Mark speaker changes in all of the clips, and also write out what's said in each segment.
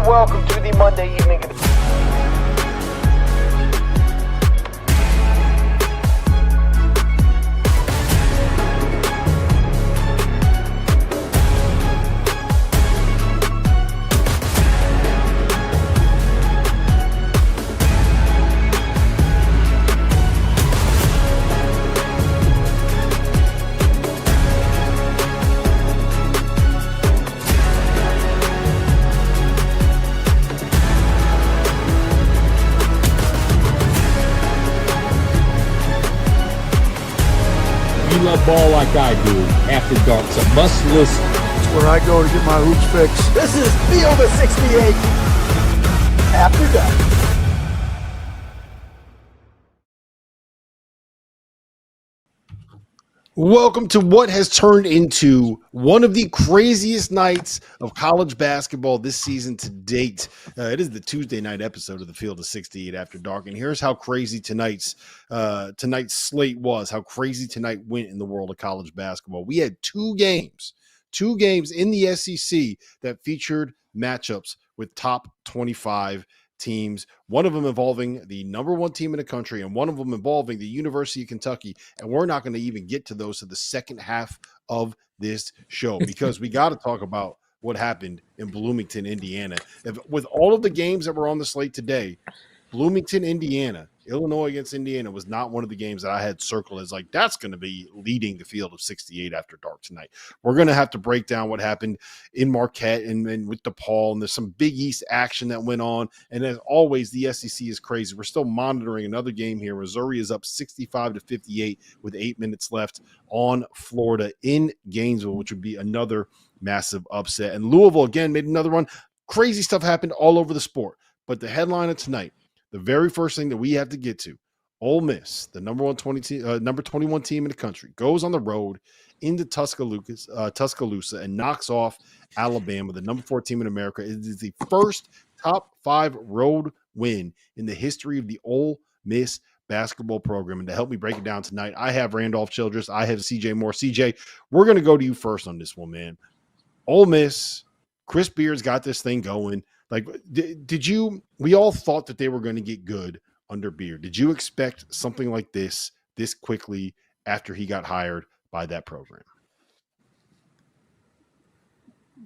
Speaker 1: welcome to the Monday evening.
Speaker 2: You love ball like I do. After Dark, it's a must listen.
Speaker 3: It's where I go to get my hoops fixed.
Speaker 1: This is Field of 68 After Dark.
Speaker 4: Welcome to what has turned into one of the craziest nights of college basketball this season to date. It is the Tuesday night episode of the Field of 68 After Dark, and here's how crazy tonight's slate was, how crazy tonight went in the world of college basketball. We had two games in the SEC that featured matchups with top 25 teams, one of them involving the number one team in the country and one of them involving the University of Kentucky. And we're not going to even get to those to the second half of this show because we got to talk about what happened in Bloomington, Indiana. With all of the games that were on the slate today, Bloomington, Indiana, Illinois against Indiana was not one of the games that I had circled as like, that's going to be leading the Field of 68 After Dark tonight. We're going to have to break down what happened in Marquette and with DePaul, and there's some Big East action that went on. And as always, the SEC is crazy. We're still monitoring another game here. Missouri is up 65-58 with 8 minutes left on Florida in Gainesville, which would be another massive upset. And Louisville, again, made another run. Crazy stuff happened all over the sport. But the headline of tonight, the very first thing that we have to get to, Ole Miss, the number 21 team in the country, goes on the road into Tuscaloosa and knocks off Alabama, the number 4 team in America. It is the first top 5 road win in the history of the Ole Miss basketball program. And to help me break it down tonight, I have Randolph Childress. I have CJ Moore. CJ, we're going to go to you first on this one, man. Ole Miss, Chris Beard's got this thing going. Like, we all thought that they were going to get good under Beard. Did you expect something like this quickly after he got hired by that program?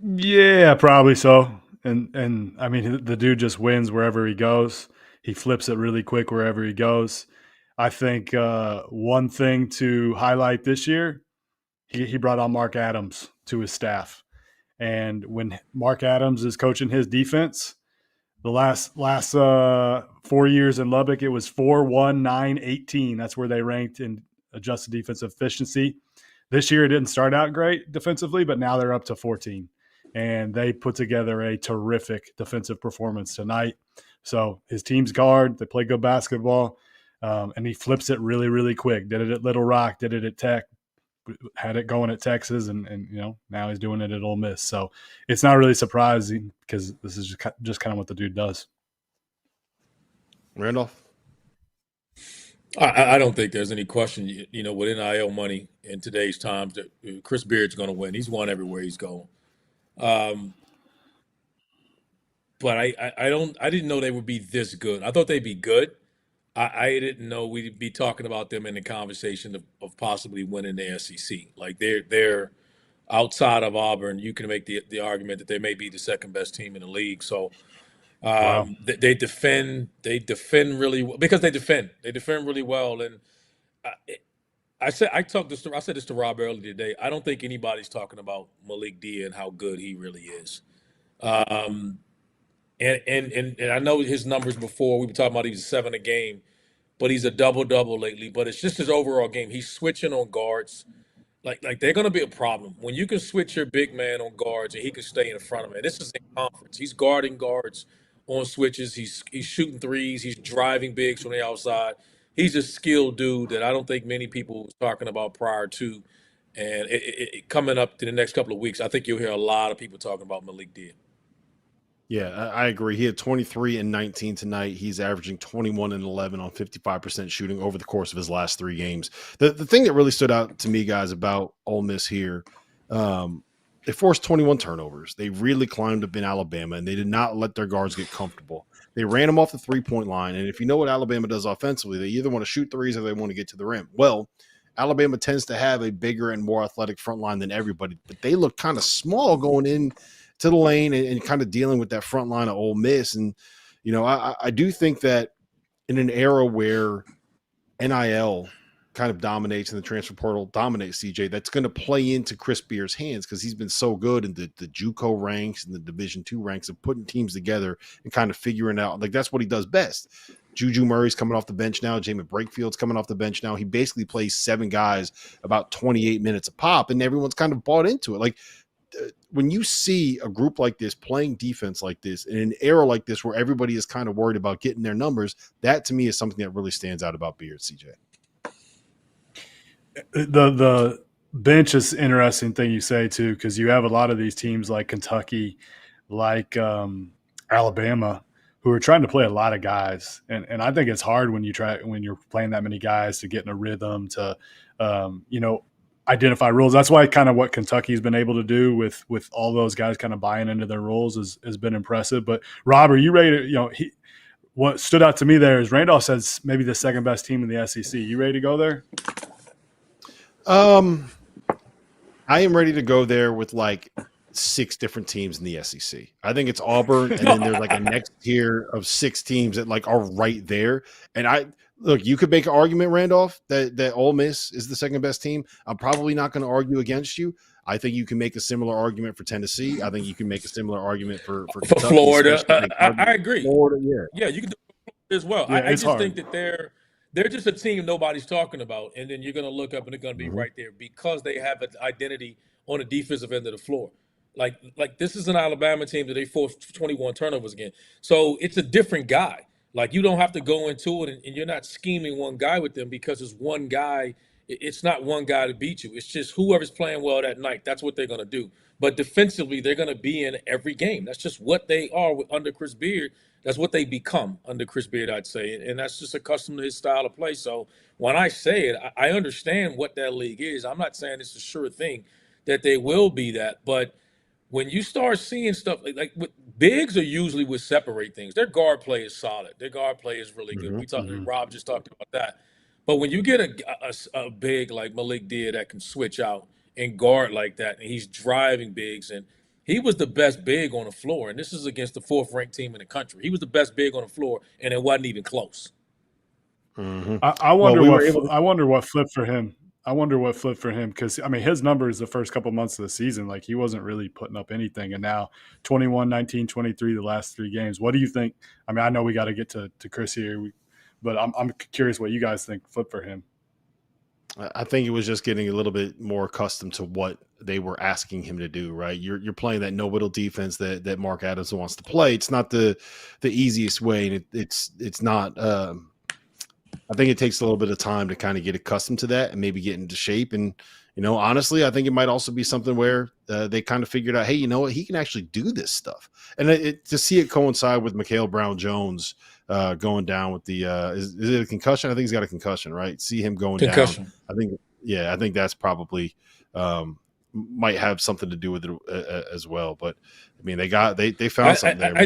Speaker 5: Yeah, probably so. And I mean, the dude just wins wherever he goes. He flips it really quick wherever he goes. I think one thing to highlight this year, he brought on Mark Adams to his staff. And when Mark Adams is coaching his defense, the last 4 years in Lubbock, it was 4-1-9-18. That's where they ranked in adjusted defensive efficiency. This year, it didn't start out great defensively, but now they're up to 14. And they put together a terrific defensive performance tonight. So his team's guard, they play good basketball, and he flips it really, really quick. Did it at Little Rock, did it at Tech. Had it going at Texas, and now he's doing it at Ole Miss. So it's not really surprising because this is just kind of what the dude does.
Speaker 4: Randolph?
Speaker 6: I don't think there's any question, with NIL money in today's times that Chris Beard's going to win. He's won everywhere he's going. But I didn't know they would be this good. I thought they'd be good. I didn't know we'd be talking about them in the conversation of possibly winning the SEC. Like they're outside of Auburn. You can make the argument that they may be the second best team in the league. So
Speaker 5: Wow.
Speaker 6: they defend really well because they defend really well. And I said this to Rob earlier today. I don't think anybody's talking about Malik Dia and how good he really is. And I know his numbers before. We were talking about he was 7 a game, but he's a double-double lately. But it's just his overall game. He's switching on guards. Like they're going to be a problem. When you can switch your big man on guards and he can stay in front of him. This is in conference. He's guarding guards on switches. He's shooting threes. He's driving bigs from the outside. He's a skilled dude that I don't think many people was talking about prior to. And coming up to the next couple of weeks, I think you'll hear a lot of people talking about Malik Dia.
Speaker 4: Yeah, I agree. He had 23 and 19 tonight. He's averaging 21 and 11 on 55% shooting over the course of his last 3 games. The thing that really stood out to me, guys, about Ole Miss here, they forced 21 turnovers. They really climbed up in Alabama, and they did not let their guards get comfortable. They ran them off the three-point line, and if you know what Alabama does offensively, they either want to shoot threes or they want to get to the rim. Well, Alabama tends to have a bigger and more athletic front line than everybody, but they look kind of small going in to the lane and kind of dealing with that front line of Ole Miss. And, I do think that in an era where NIL kind of dominates and the transfer portal dominates, CJ, that's going to play into Chris Beard's hands because he's been so good in the JUCO ranks and the Division II ranks of putting teams together and kind of figuring out, like, that's what he does best. Juju Murray's coming off the bench now. Jamin Breakfield's coming off the bench now. He basically plays 7 guys about 28 minutes a pop, and everyone's kind of bought into it. Like, when you see a group like this playing defense like this in an era like this where everybody is kind of worried about getting their numbers, that to me is something that really stands out about Beard, CJ.
Speaker 5: The bench is an interesting thing you say too, because you have a lot of these teams like Kentucky, like Alabama, who are trying to play a lot of guys, and I think it's hard when you're playing that many guys to get in a rhythm to identify roles. That's why kind of what Kentucky's been able to do with all those guys kind of buying into their roles has been impressive. But Rob, are you ready to what stood out to me there is Randolph says maybe the second best team in the SEC. You ready to go there?
Speaker 4: I am ready to go there with like 6 different teams in the SEC. I think it's Auburn, and then there's like a next tier of 6 teams that like are right there. And look, you could make an argument, Randolph, that Ole Miss is the second best team. I'm probably not going to argue against you. I think you can make a similar argument for Tennessee. I think you can make a similar argument for Kentucky,
Speaker 6: Florida. I agree.
Speaker 4: Florida, yeah,
Speaker 6: you can do it as well.
Speaker 5: Yeah,
Speaker 6: I just
Speaker 5: hard.
Speaker 6: think that they're just a team nobody's talking about, and then you're going to look up and they're going to be right there because they have an identity on the defensive end of the floor. Like this is an Alabama team that they forced 21 turnovers again. So it's a different guy. Like you don't have to go into it and you're not scheming one guy with them because it's one guy. It's not one guy to beat you. It's just whoever's playing well that night. That's what they're going to do. But defensively, they're going to be in every game. That's just what they are under Chris Beard. That's what they become under Chris Beard, I'd say. And that's just accustomed to his style of play. So when I say it, I understand what that league is. I'm not saying it's a sure thing that they will be that. But when you start seeing stuff like bigs are usually what separate things. Their guard play is solid. Their guard play is really good. Rob just talked about that. But when you get a big like Malik did that can switch out and guard like that, and he's driving bigs, and he was the best big on the floor, and this is against the 4th-ranked team in the country. He was the best big on the floor, and it wasn't even close.
Speaker 4: Mm-hmm.
Speaker 5: I wonder what flipped for him. I wonder what flipped for him because, I mean, his numbers the first couple months of the season, like he wasn't really putting up anything. And now 21, 19, 23, the last 3 games. What do you think? I mean, I know we got to get to Chris here, but I'm curious what you guys think flipped for him.
Speaker 4: I think it was just getting a little bit more accustomed to what they were asking him to do, right? You're playing that no-whittle defense that Mark Adams wants to play. It's not the easiest way, and it's not I think it takes a little bit of time to kind of get accustomed to that and maybe get into shape. And, honestly, I think it might also be something where they kind of figured out, hey, you know what, he can actually do this stuff. And to see it coincide with Mikal Brown-Jones going down with the is it a concussion? I think he's got a concussion, right? See him going down. I think that's probably might have something to do with it as well. But I mean, they found something there.
Speaker 6: I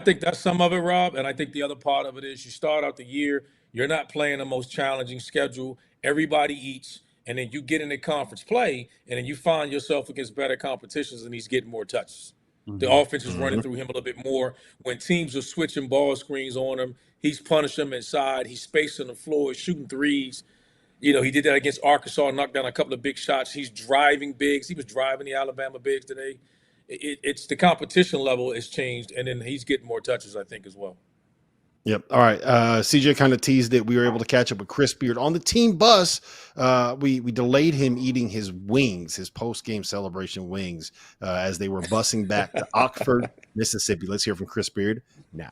Speaker 6: think that's some of it, Rob. And I think the other part of it is you start out the year, you're not playing the most challenging schedule. Everybody eats, and then you get into conference play, and then you find yourself against better competitions, and he's getting more touches. Mm-hmm. The offense is running through him a little bit more. When teams are switching ball screens on him, he's punishing them inside. He's spacing the floor, shooting threes. He did that against Arkansas, knocked down a couple of big shots. He's driving bigs. He was driving the Alabama bigs today. It's the competition level has changed, and then he's getting more touches, I think, as well.
Speaker 4: Yep. All right. CJ kind of teased it. We were able to catch up with Chris Beard on the team bus. We delayed him eating his wings, his post-game celebration wings, as they were busing back to Oxford, Mississippi. Let's hear from Chris Beard now.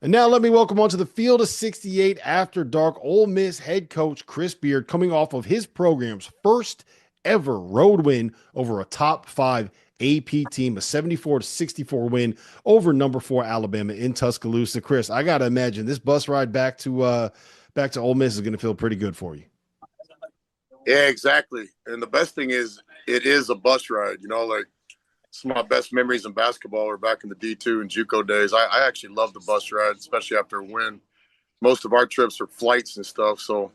Speaker 4: And now let me welcome onto the Field of 68 After Dark Ole Miss head coach Chris Beard, coming off of his program's first ever road win over a top 5 AP team, a 74-64 win over number 4 Alabama in Tuscaloosa. Chris, I gotta imagine this bus ride back to Ole Miss is going to feel pretty good for you.
Speaker 7: Yeah, exactly. And the best thing is it is a bus ride. Like some of my best memories in basketball were back in the D2 and JUCO days. I actually love the bus ride, especially after a win. Most of our trips are flights and stuff. So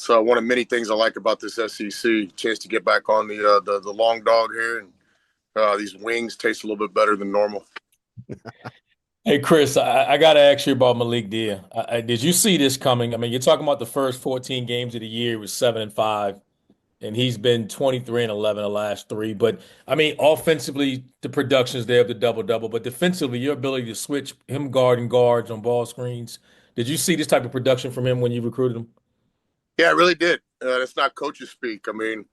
Speaker 7: one of many things I like about this SEC, chance to get back on the long dog here, and these wings taste a little bit better than normal.
Speaker 6: Hey, Chris, I got to ask you about Malik Dear. Did you see this coming? I mean, you're talking about the first 14 games of the year. It was 7-5, and he's been 23-11 the last three. But I mean, offensively, the production's there of the double-double. But defensively, your ability to switch him guarding guards on ball screens. Did you see this type of production from him when you recruited him?
Speaker 7: Yeah, I really did. It's not coaches speak. I mean,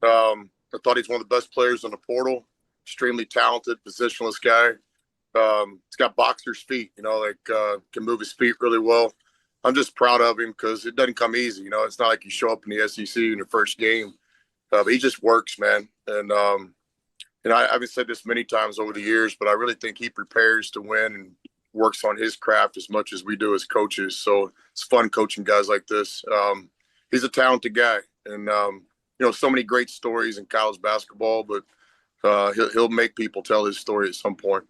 Speaker 7: I thought he's one of the best players on the portal. Extremely talented, positionless guy. He's got boxer's feet, can move his feet really well. I'm just proud of him because it doesn't come easy. It's not like you show up in the SEC in your first game. But he just works, man. And, I've said this many times over the years, but I really think he prepares to win and works on his craft as much as we do as coaches. So it's fun coaching guys like this. He's a talented guy. And, so many great stories in college basketball, but he'll make people tell his story at some point.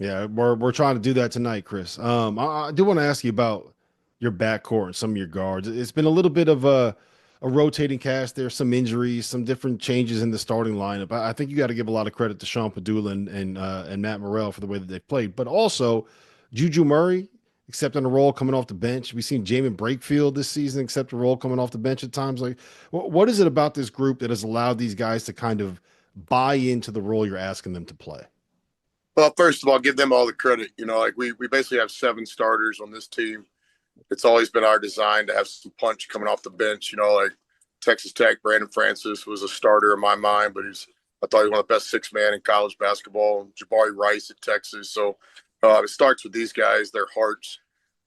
Speaker 4: Yeah, we're trying to do that tonight, Chris. I do want to ask you about your backcourt and some of your guards. It's been a little bit of a rotating cast. There's some injuries, some different changes in the starting lineup. I think you got to give a lot of credit to Sean Padula and Matt Morrell for the way that they've played, but also Juju Murray accepting a role coming off the bench. We've seen Jamin Brakefield this season accept a role coming off the bench at times. Like, what is it about this group that has allowed these guys to kind of buy into the role you're asking them to play?
Speaker 7: Well, first of all, give them all the credit. We basically have 7 starters on this team. It's always been our design to have some punch coming off the bench. Like Texas Tech, Brandon Francis was a starter in my mind, but I thought he was one of the best 6-man in college basketball. Jabari Rice at Texas. So it starts with these guys, their hearts.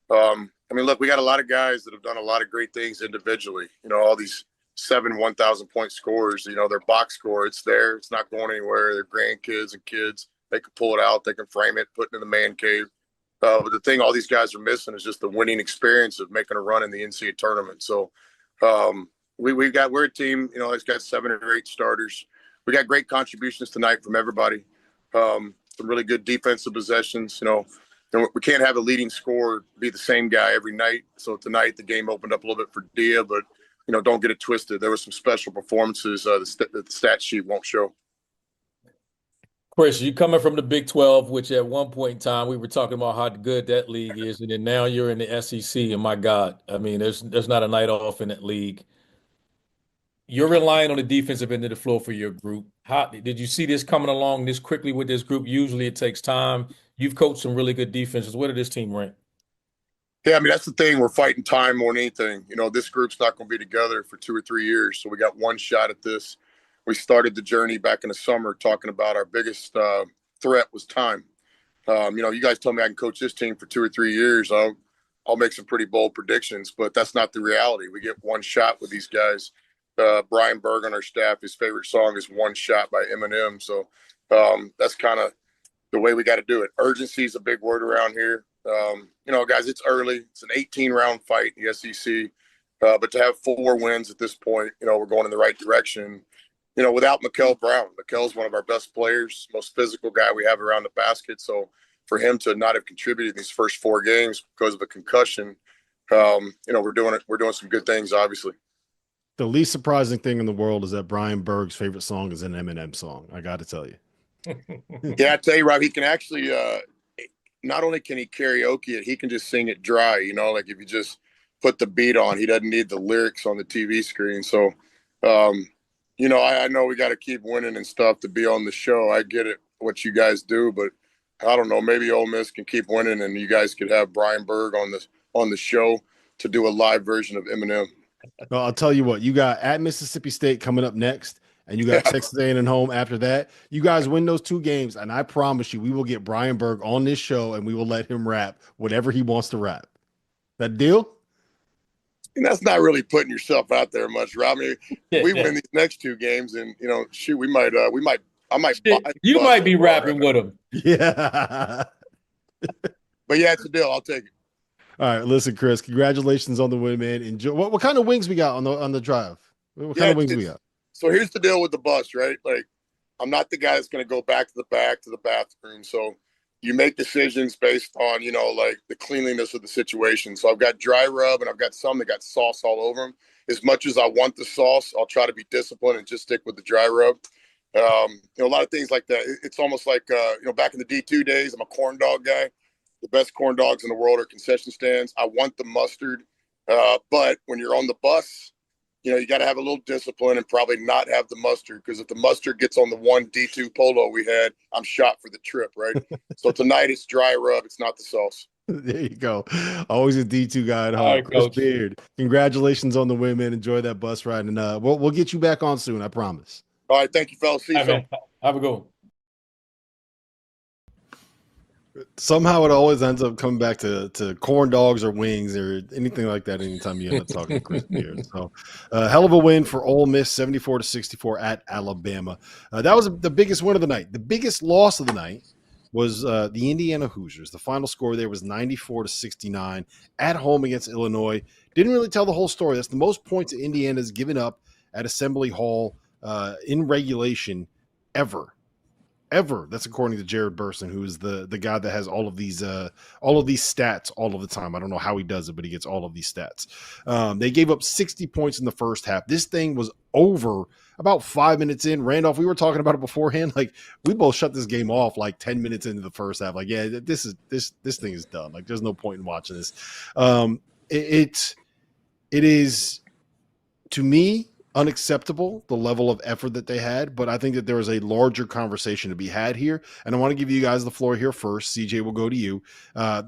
Speaker 7: Look, we got a lot of guys that have done a lot of great things individually. All these 7 1,000-point scorers, their box score, it's there. It's not going anywhere. Their grandkids and kids, they can pull it out. They can frame it, put it in the man cave. But the thing all these guys are missing is just the winning experience of making a run in the NCAA tournament. So we're a team, that's got 7 or 8 starters. We got great contributions tonight from everybody. Some really good defensive possessions. We can't have a leading scorer be the same guy every night. So tonight the game opened up a little bit for Dia, but don't get it twisted. There were some special performances the stat sheet won't show.
Speaker 6: Chris, you coming from the Big 12, which at one point in time we were talking about how good that league is, and then now you're in the SEC, and my God, I mean, there's not a night off in that league. You're relying on the defensive end of the floor for your group. How did you see this coming along this quickly with this group? Usually it takes time. You've coached some really good defenses. Where did this team rank?
Speaker 7: Yeah, that's the thing. We're fighting time more than anything. This group's not going to be together for 2 or 3 years, so we got one shot at this. We started the journey back in the summer talking about our biggest threat was time. You guys told me I can coach this team for 2 or 3 years. I'll make some pretty bold predictions, but that's not the reality. We get one shot with these guys. Brian Berg on our staff, his favorite song is One Shot by Eminem. So that's kind of the way we got to do it. Urgency is a big word around here. Guys, it's early. It's an 18-round fight in the SEC. But to have 4 wins at this point, we're going in the right direction. Without Mikel Brown. Mikel's one of our best players, most physical guy we have around the basket. So for him to not have contributed these first 4 games because of a concussion, we're doing some good things, obviously.
Speaker 4: The least surprising thing in the world is that Brian Berg's favorite song is an Eminem song. I got to tell you.
Speaker 7: Yeah, I tell you, Rob, he can actually not only can he karaoke it, he can just sing it dry. Like if you just put the beat on, he doesn't need the lyrics on the TV screen. So, I know we got to keep winning and stuff to be on the show. I get it, what you guys do, but I don't know. Maybe Ole Miss can keep winning, and you guys could have Brian Berg on the show to do a live version of Eminem.
Speaker 4: Well, I'll tell you what. You got at Mississippi State coming up next, and you got Texas A&M home after that. You guys win those 2 games, and I promise you, we will get Brian Berg on this show, and we will let him rap whatever he wants to rap. That deal?
Speaker 7: And that's not really putting yourself out there much, Rob. We win these next 2 games, and shoot, I might.
Speaker 6: You might be rapping with him.
Speaker 4: Yeah.
Speaker 7: But yeah, it's a deal. I'll take it.
Speaker 4: All right, listen, Chris. Congratulations on the win, man. Enjoy. What kind of wings we got on the drive? What kind
Speaker 7: Yeah,
Speaker 4: of wings we got?
Speaker 7: so here's the deal with the bus, right? Like, I'm not the guy that's going to go back to the bathroom. So you make decisions based on, like the cleanliness of the situation. So I've got dry rub and I've got some that got sauce all over them. As much as I want the sauce, I'll try to be disciplined and just stick with the dry rub. A lot of things like that. It's almost like, back in the D2 days, I'm a corn dog guy. The best corn dogs in the world are concession stands. I want the mustard. But when you're on the bus, you got to have a little discipline and probably not have the mustard, because if the mustard gets on the one D2 polo we had, I'm shot for the trip, right? So tonight it's dry rub. It's not the sauce.
Speaker 4: There you go. Always a D2 guy at
Speaker 6: All
Speaker 4: heart.
Speaker 6: right,
Speaker 4: Chris
Speaker 6: Coach.
Speaker 4: Beard, congratulations on the win, man. Enjoy that bus ride, and we'll get you back on soon. I promise.
Speaker 7: All right, thank you, fellas. See you
Speaker 6: All
Speaker 7: soon.
Speaker 6: right, man. Have a good one.
Speaker 4: Somehow it always ends up coming back to corn dogs or wings or anything like that anytime you end up talking to Chris Beard. So hell of a win for Ole Miss, 74-64 at Alabama. That was the biggest win of the night. The biggest loss of the night was the Indiana Hoosiers. The final score there was 94-69 at home against Illinois. Didn't really tell the whole story. That's the most points that Indiana's given up at Assembly Hall in regulation ever. That's according to Jared Burson, who is the guy that has all of these stats all of the time. I don't know how he does it, but he gets all of these stats. They gave up 60 points in the first half. This thing was over about 5 minutes in. Randolph, we were talking about it beforehand. Like, we both shut this game off like 10 minutes into the first half. Like, yeah, this thing is done. Like, there's no point in watching this. It is, to me, unacceptable, the level of effort that they had, but I think that there is a larger conversation to be had here, and I want to give you guys the floor here first. CJ, will go to you.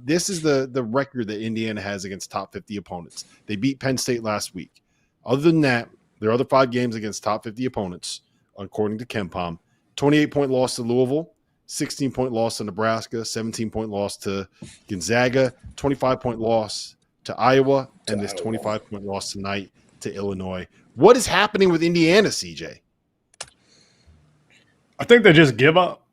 Speaker 4: This is the record that Indiana has against top 50 opponents. They beat Penn State last week. Other than that, their other 5 games against top 50 opponents, according to KenPom: 28-point loss to Louisville, 16-point loss to Nebraska, 17-point loss to Gonzaga, 25-point loss to Iowa, and this 25-point loss tonight to Illinois. What is happening with Indiana, CJ?
Speaker 5: I think they just give up.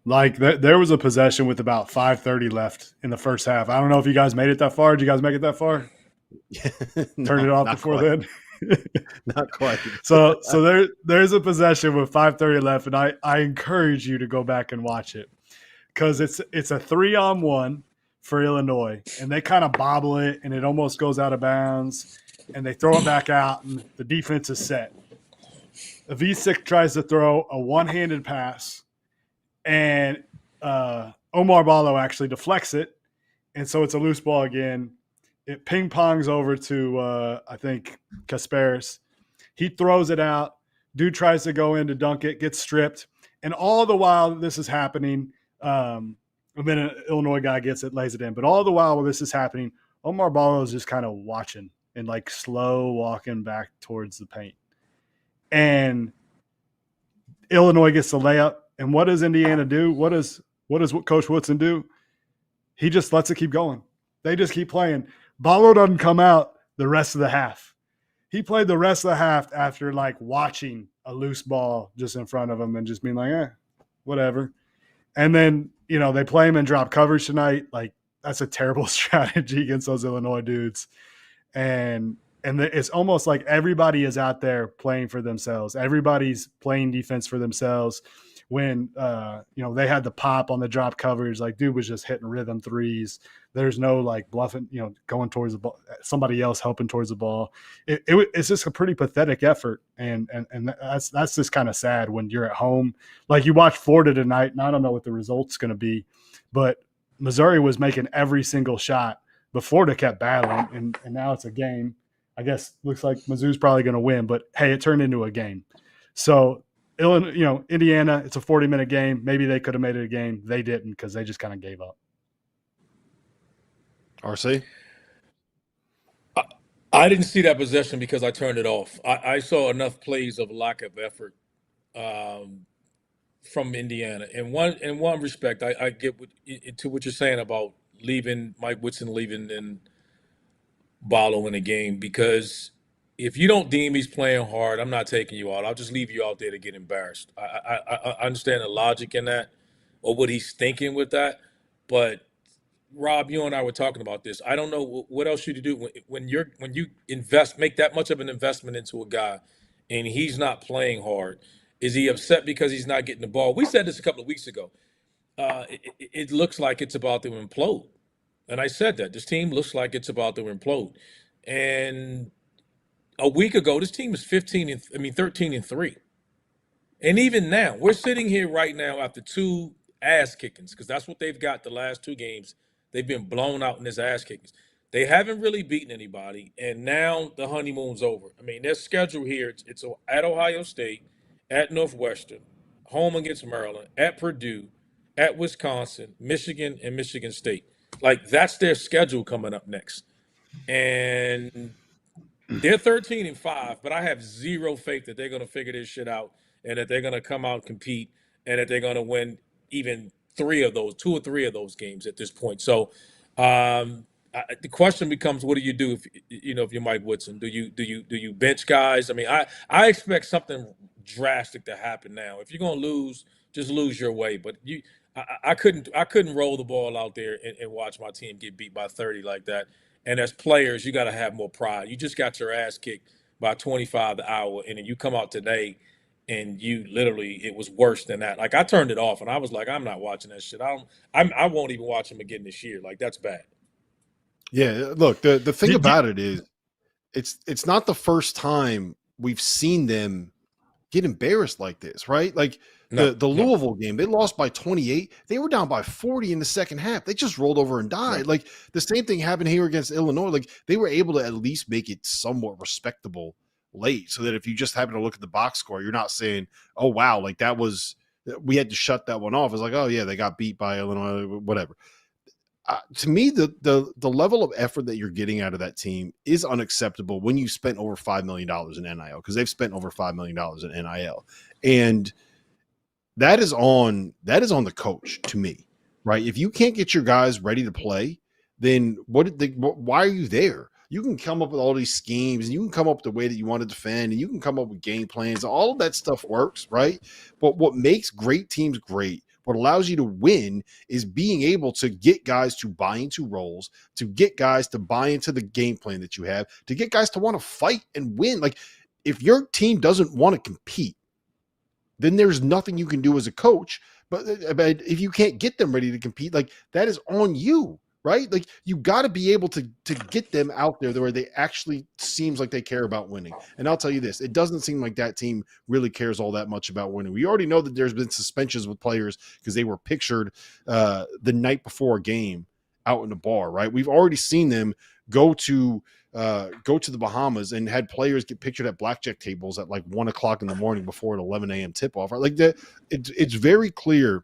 Speaker 5: Like, there was a possession with about 5:30 left in the first half. I don't know if you guys made it that far. Did you guys make it that far? Turn it off before then?
Speaker 4: Not quite.
Speaker 5: So there's a possession with 5:30 left, and I encourage you to go back and watch it, because it's a 3-on-1 for Illinois, and they kind of bobble it, and it almost goes out of bounds, and they throw it back out, and the defense is set. Avicic tries to throw a one-handed pass, and Omar Ballo actually deflects it, and so it's a loose ball again. It ping-pongs over to, I think, Kasparis. He throws it out. Dude tries to go in to dunk it, gets stripped, and all the while this is happening, and then an Illinois guy gets it, lays it in. But all the while this is happening, Omar Ballo is just kind of watching and like slow walking back towards the paint. And Illinois gets the layup. And what does Indiana do? What does Coach Woodson do? He just lets it keep going. They just keep playing. Ballo doesn't come out the rest of the half. He played the rest of the half after like watching a loose ball just in front of him and just being like, whatever. And then, they play him in drop coverage tonight. Like, that's a terrible strategy against those Illinois dudes. And it's almost like everybody is out there playing for themselves. Everybody's playing defense for themselves. When, they had the pop on the drop coverage, like, dude was just hitting rhythm threes. There's no like bluffing, going towards the ball, somebody else helping towards the ball. It's just a pretty pathetic effort. And that's just kind of sad when you're at home. Like, you watch Florida tonight, and I don't know what the result's going to be, but Missouri was making every single shot, but Florida kept battling, and now it's a game. I guess looks like Mizzou's probably going to win, but hey, it turned into a game. So Indiana, it's a 40-minute game. Maybe they could have made it a game. They didn't, because they just kind of gave up.
Speaker 4: RC?
Speaker 6: I didn't see that possession because I turned it off. I saw enough plays of lack of effort from Indiana. In one respect, I get to what you're saying about leaving Mike Woodson, leaving and Ballo in the game, because if you don't deem he's playing hard, I'm not taking you out. I'll just leave you out there to get embarrassed. I understand the logic in that, or what he's thinking with that. But Rob, you and I were talking about this. I don't know what else you do when you invest, make that much of an investment into a guy, and he's not playing hard? Is he upset because he's not getting the ball? We said this a couple of weeks ago. It looks like it's about to implode. And I said that. This team looks like it's about to implode. And a week ago, this team was 13-3. And even now, we're sitting here right now after 2 ass kickings, because that's what they've got the last 2 games. They've been blown out in this ass kickings. They haven't really beaten anybody, and now the honeymoon's over. I mean, their schedule here, it's at Ohio State, at Northwestern, home against Maryland, at Purdue, at Wisconsin, Michigan, and Michigan State. Like, that's their schedule coming up next. And they're 13-5, but I have zero faith that they're going to figure this shit out and that they're going to come out and compete and that they're going to win even 2 or 3 of those games at this point. So the question becomes, what do you do if you're Mike Woodson? Do you bench guys? I mean, I expect something drastic to happen now. If you're going to lose, just lose your way. But I couldn't roll the ball out there and watch my team get beat by 30 like that. And as players, you got to have more pride. You just got your ass kicked by 25 the hour, and then you come out today and it was worse than that. Like, I turned it off, and I was like, I'm not watching that shit. I won't even watch them again this year. Like, that's bad.
Speaker 4: Yeah, look, the thing about it is it's not the first time we've seen them get embarrassed like this, right? Like the Louisville game, they lost by 28. They were down by 40 in the second half. They just rolled over and died.
Speaker 6: Right.
Speaker 4: Like, the same thing happened here against Illinois. Like, they were able to at least make it somewhat respectable late, so that if you just happen to look at the box score, you're not saying, oh wow, like we had to shut that one off. It's like, oh yeah, they got beat by Illinois, whatever. To me, the level of effort that you're getting out of that team is unacceptable when you spent over $5 million in NIL, because they've spent over $5 million in NIL, and that is on the coach, to me, right? If you can't get your guys ready to play, then why are you there? You can come up with all these schemes, and you can come up with the way that you want to defend, and you can come up with game plans. All of that stuff works, right? But what makes great teams great, what allows you to win, is being able to get guys to buy into roles, to get guys to buy into the game plan that you have, to get guys to want to fight and win. Like, if your team doesn't want to compete, then there's nothing you can do as a coach. But if you can't get them ready to compete, like, that is on you, right? Like, you got to be able to get them out there where they actually seems like they care about winning. And I'll tell you this, it doesn't seem like that team really cares all that much about winning. We already know that there's been suspensions with players because they were pictured the night before a game out in a bar, right? We've already seen them go to the Bahamas and had players get pictured at blackjack tables at like 1 o'clock in the morning before an 11 a.m. tip off. Right? Like that, it's very clear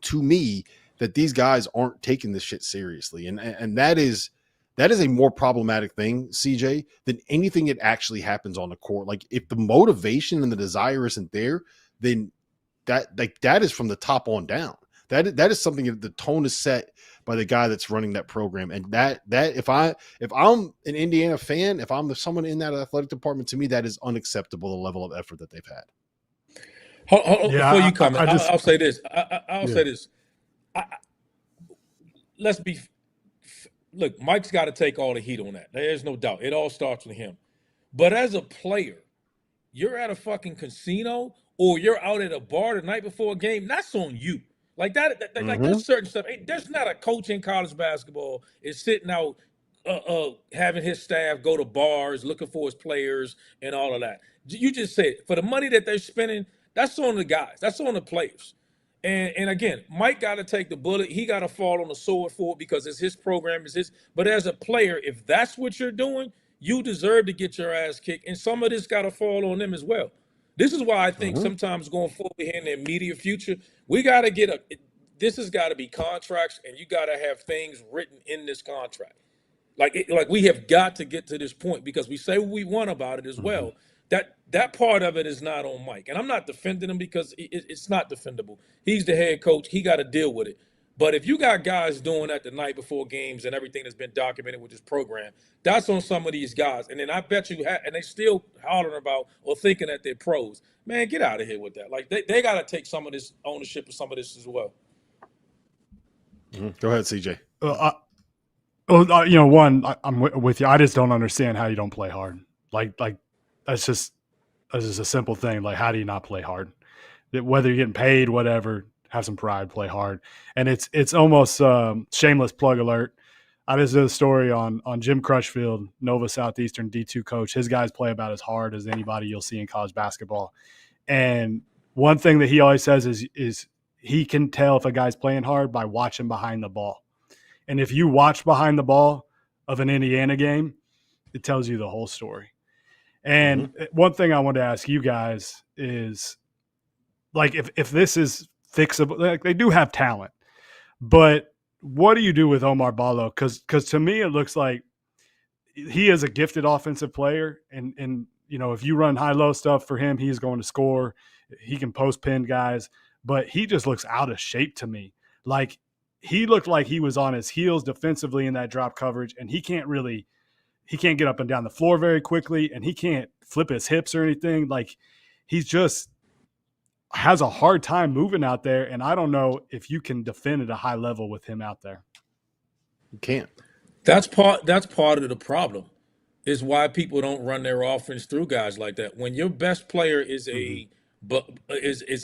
Speaker 4: to me that these guys aren't taking this shit seriously. And that is a more problematic thing, CJ, than anything that actually happens on the court. Like, if the motivation and the desire isn't there, then that is from the top on down. That is something that the tone is set by the guy that's running that program. And that if I'm an Indiana fan, if I'm someone in that athletic department, to me, that is unacceptable, the level of effort that they've had.
Speaker 6: Before you comment, I'll say this. I'll say this. Look, Mike's got to take all the heat on that. There's no doubt. It all starts with him. But as a player, you're at a fucking casino or you're out at a bar the night before a game, that's on you. Like that, like there's certain stuff. There's not a coach in college basketball is sitting out having his staff go to bars looking for his players and all of that. You just said, for the money that they're spending, that's on the guys. That's on the players. And again, Mike got to take the bullet. He got to fall on the sword for it because it's his program. It's his. But as a player, if that's what you're doing, you deserve to get your ass kicked. And some of this got to fall on them as well. This is why I think sometimes going forward here in the immediate future, we got to this has got to be contracts, and you got to have things written in this contract. Like we have got to get to this point because we say what we want about it as well. That part of it is not on Mike. And I'm not defending him because it's not defendable. He's the head coach. He got to deal with it. But if you got guys doing that the night before games and everything that's been documented with this program, that's on some of these guys. And then I bet you, and they still hollering about or thinking that they're pros. Man, get out of here with that. Like, they got to take some of this ownership of some of this as well.
Speaker 4: Go ahead, CJ.
Speaker 5: I'm with you. I just don't understand how you don't play hard. Like that's just just a simple thing. Like, how do you not play hard? Whether you're getting paid, whatever, have some pride, play hard. And it's almost shameless plug alert. I just did a story on Jim Crutchfield, Nova Southeastern D2 coach. His guys play about as hard as anybody you'll see in college basketball. And one thing that he always says is he can tell if a guy's playing hard by watching behind the ball. And if you watch behind the ball of an Indiana game, it tells you the whole story. And one thing I wanted to ask you guys is, like, if this is fixable, like, they do have talent, but what do you do with Omar Ballo? Because to me, it looks like he is a gifted offensive player. And you know, if you run high-low stuff for him, he's going to score. He can post-pin guys. But he just looks out of shape to me. Like, he looked like he was on his heels defensively in that drop coverage, and he can't get up and down the floor very quickly, and he can't flip his hips or anything. Like, he's just has a hard time moving out there, and I don't know if you can defend at a high level with him out there.
Speaker 4: You can't.
Speaker 6: That's part of the problem, is why people don't run their offense through guys like that. When your best player is a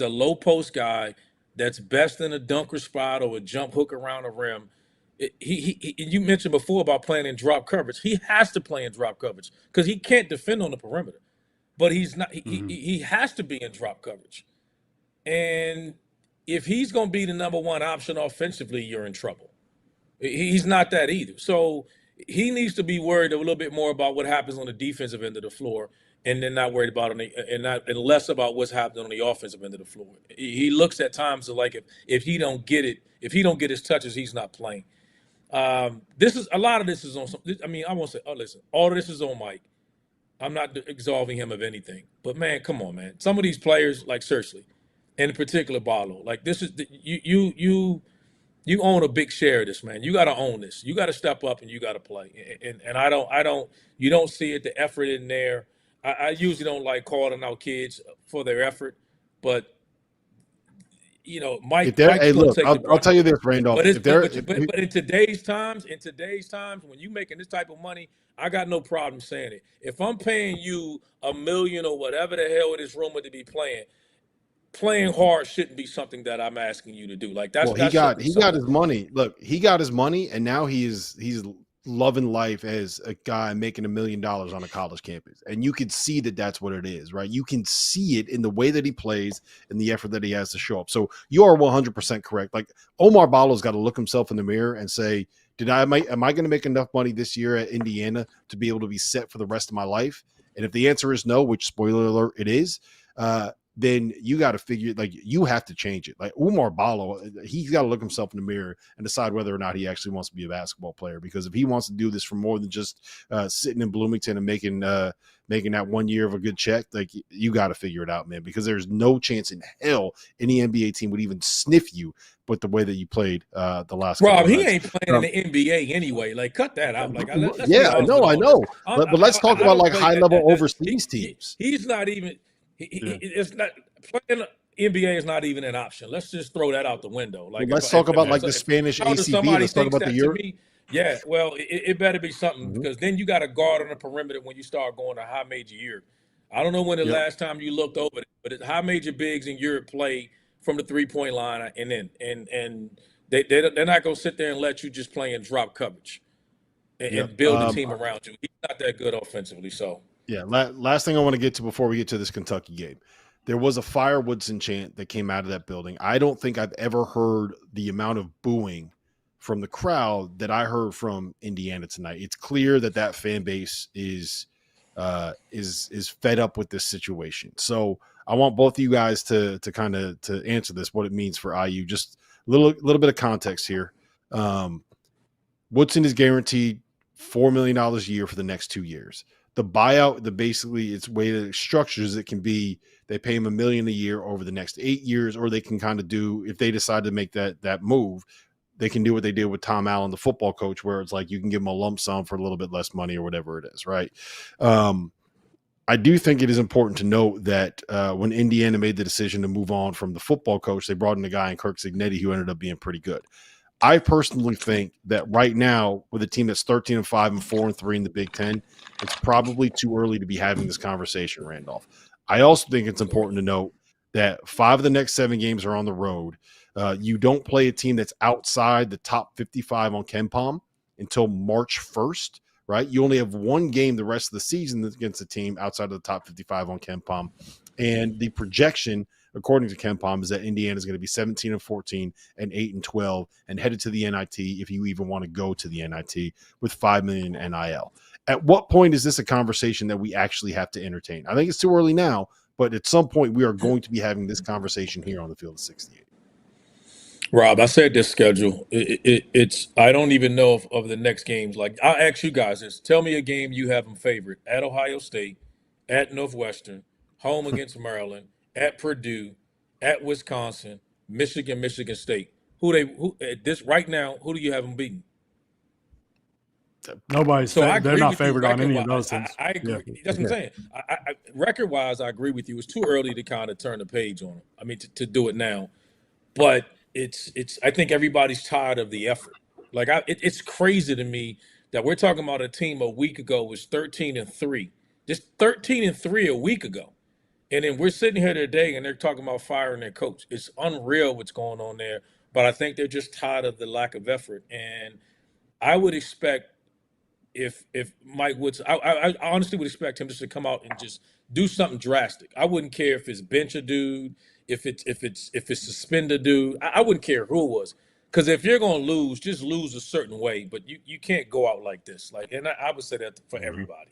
Speaker 6: low post guy that's best in a dunker spot or a jump hook around the rim. You mentioned before about playing in drop coverage. He has to play in drop coverage because he can't defend on the perimeter. But he's not. He has to be in drop coverage. And if he's going to be the number one option offensively, you're in trouble. He's not that either. So he needs to be worried a little bit more about what happens on the defensive end of the floor, and then not worried about and less about what's happening on the offensive end of the floor. He looks at times like if he don't get his touches, he's not playing. This is a lot of this is on. I mean, I won't say. Oh, listen, all of this is on Mike. I'm not absolving him of anything, but man, come on, man. Some of these players, like, seriously, and in particular Barlow, like, this is you own a big share of this, man. You got to own this. You got to step up and you got to play. And you don't see it, the effort in there. I usually don't like calling out kids for their effort, but you know, Mike's
Speaker 4: look, I'll tell you this, Randolph.
Speaker 6: But in today's times, when you're making this type of money, I got no problem saying it. If I'm paying you $1 million or whatever the hell it is rumored to be playing hard shouldn't be something that I'm asking you to do. Like, that's
Speaker 4: he got his money. Look, he got his money, and now he's loving life as a guy making $1 million on a college campus. And you can see that that's what it is, right? You can see it in the way that he plays and the effort that he has to show up. So you are 100% correct. Like, Omar Ballo's got to look himself in the mirror and say, am I going to make enough money this year at Indiana to be able to be set for the rest of my life? And if the answer is no, which, spoiler alert, it is, then you got to figure, like, you have to change it. Like, Omar Ballo, he's got to look himself in the mirror and decide whether or not he actually wants to be a basketball player. Because if he wants to do this for more than just sitting in Bloomington and making that 1 year of a good check, like, you got to figure it out, man. Because there's no chance in hell any NBA team would even sniff you with the way that you played the last.
Speaker 6: Rob, he ain't playing in the NBA anyway. Like, cut that out. Like,
Speaker 4: I know. But let's talk about, like, high level overseas teams.
Speaker 6: He's not even. It's not playing NBA is not even an option. Let's just throw that out the window. Like,
Speaker 4: let's talk about the Spanish ACB. Let's talk about the Europe.
Speaker 6: Yeah, well, it better be something because then you got a guard on the perimeter when you start going to high major Europe. I don't know when the last time you looked over it, but high major bigs in Europe play from the 3-point line, and they're not going to sit there and let you just play in drop coverage and build a team around you. He's not that good offensively, so.
Speaker 4: Yeah, last thing I want to get to before we get to this Kentucky game. There was a Fire Woodson chant that came out of that building. I don't think I've ever heard the amount of booing from the crowd that I heard from Indiana tonight. It's clear that fan base is fed up with this situation. So I want both of you guys to kind of to answer this, what it means for IU. Just a little bit of context here. Woodson is guaranteed $4 million a year for the next 2 years. The buyout, basically its way that it structures it can be they pay him $1 million a year over the next 8 years, or they can kind of do, if they decide to make that move, they can do what they did with Tom Allen, the football coach, where it's like you can give him a lump sum for a little bit less money or whatever it is, right? I do think it is important to note that when Indiana made the decision to move on from the football coach, they brought in a guy in Kirk Cignetti who ended up being pretty good. I personally think that right now, with a team that's 13-5 and 4-3 in the Big Ten, it's probably too early to be having this conversation, Randolph. I also think it's important to note that 5 of the next 7 games are on the road. You don't play a team that's outside the top 55 on KenPom until March 1st, right? You only have 1 game the rest of the season against a team outside of the top 55 on KenPom. And the projection, according to KenPom, is that Indiana is going to be 17-14 and 8-12 and headed to the NIT if you even want to go to the NIT with $5 million NIL. At what point is this a conversation that we actually have to entertain? I think it's too early now, but at some point we are going to be having this conversation here on the Field of 68.
Speaker 6: Rob, I said this schedule. It's I don't even know of the next games. Like, I'll ask you guys this. Tell me a game you have them favorite. At Ohio State, at Northwestern, home against Maryland, at Purdue, at Wisconsin, Michigan State. Who at this right now, who do you have them beating?
Speaker 5: Nobody's they're not favored on any of those things.
Speaker 6: I agree. Yeah. That's what I'm saying. Record-wise, I agree with you. It's too early to kind of turn the page on it. I mean, to do it now. But it's. I think everybody's tired of the effort. Like, it's crazy to me that we're talking about a team a week ago was 13-3, just 13-3 a week ago, and then we're sitting here today and they're talking about firing their coach. It's unreal what's going on there. But I think they're just tired of the lack of effort, and I would expect if Mike Woods, I honestly would expect him just to come out and just do something drastic. I wouldn't care if it's bench a dude. If it's suspend a dude, I wouldn't care who it was. Because if you're gonna lose, just lose a certain way. But you can't go out like this. Like, and I would say that for everybody.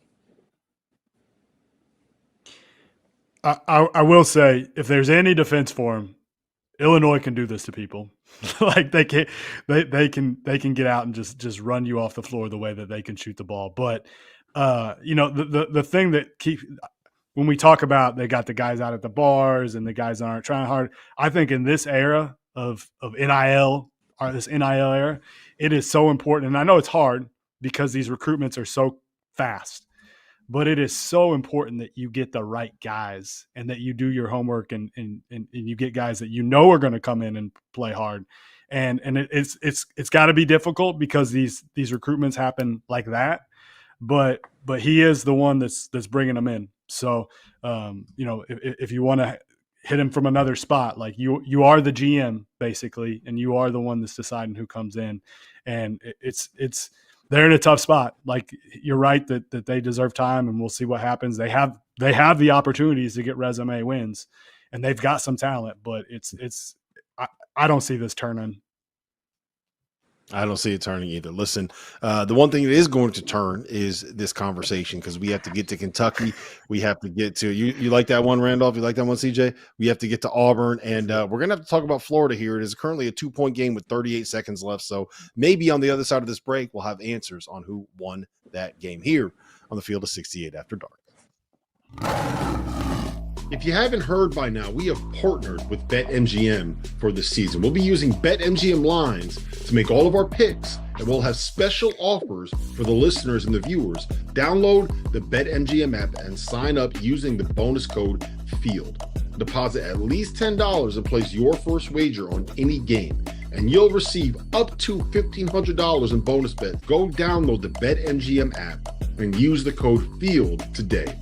Speaker 5: I will say, if there's any defense for him, Illinois can do this to people. Like, they can get out and just run you off the floor the way that they can shoot the ball. But the thing that when we talk about they got the guys out at the bars and the guys aren't trying hard, I think in this era of NIL, or this NIL era, it is so important. And I know it's hard because these recruitments are so fast, but it is so important that you get the right guys and that you do your homework and you get guys that you know are going to come in and play hard. And it's got to be difficult because these recruitments happen like that. But he is the one that's bringing them in. So, if you want to hit him from another spot, like you are the GM basically, and you are the one that's deciding who comes in, and they're in a tough spot. Like, you're right that they deserve time, and we'll see what happens. They have the opportunities to get resume wins, and they've got some talent, but I don't see this turning.
Speaker 4: I don't see it turning either. Listen, the one thing that is going to turn is this conversation, because we have to get to Kentucky. We have to get to you like that one, Randolph? You like that one, CJ? We have to get to Auburn, and we're going to have to talk about Florida here. It is currently a 2-point game with 38 seconds left, so maybe on the other side of this break, we'll have answers on who won that game here on the Field of 68 After Dark. If you haven't heard by now, we have partnered with BetMGM for this season. We'll be using BetMGM lines to make all of our picks, and we'll have special offers for the listeners and the viewers. Download the BetMGM app and sign up using the bonus code FIELD. Deposit at least $10 and place your first wager on any game, and you'll receive up to $1,500 in bonus bets. Go download the BetMGM app and use the code FIELD today.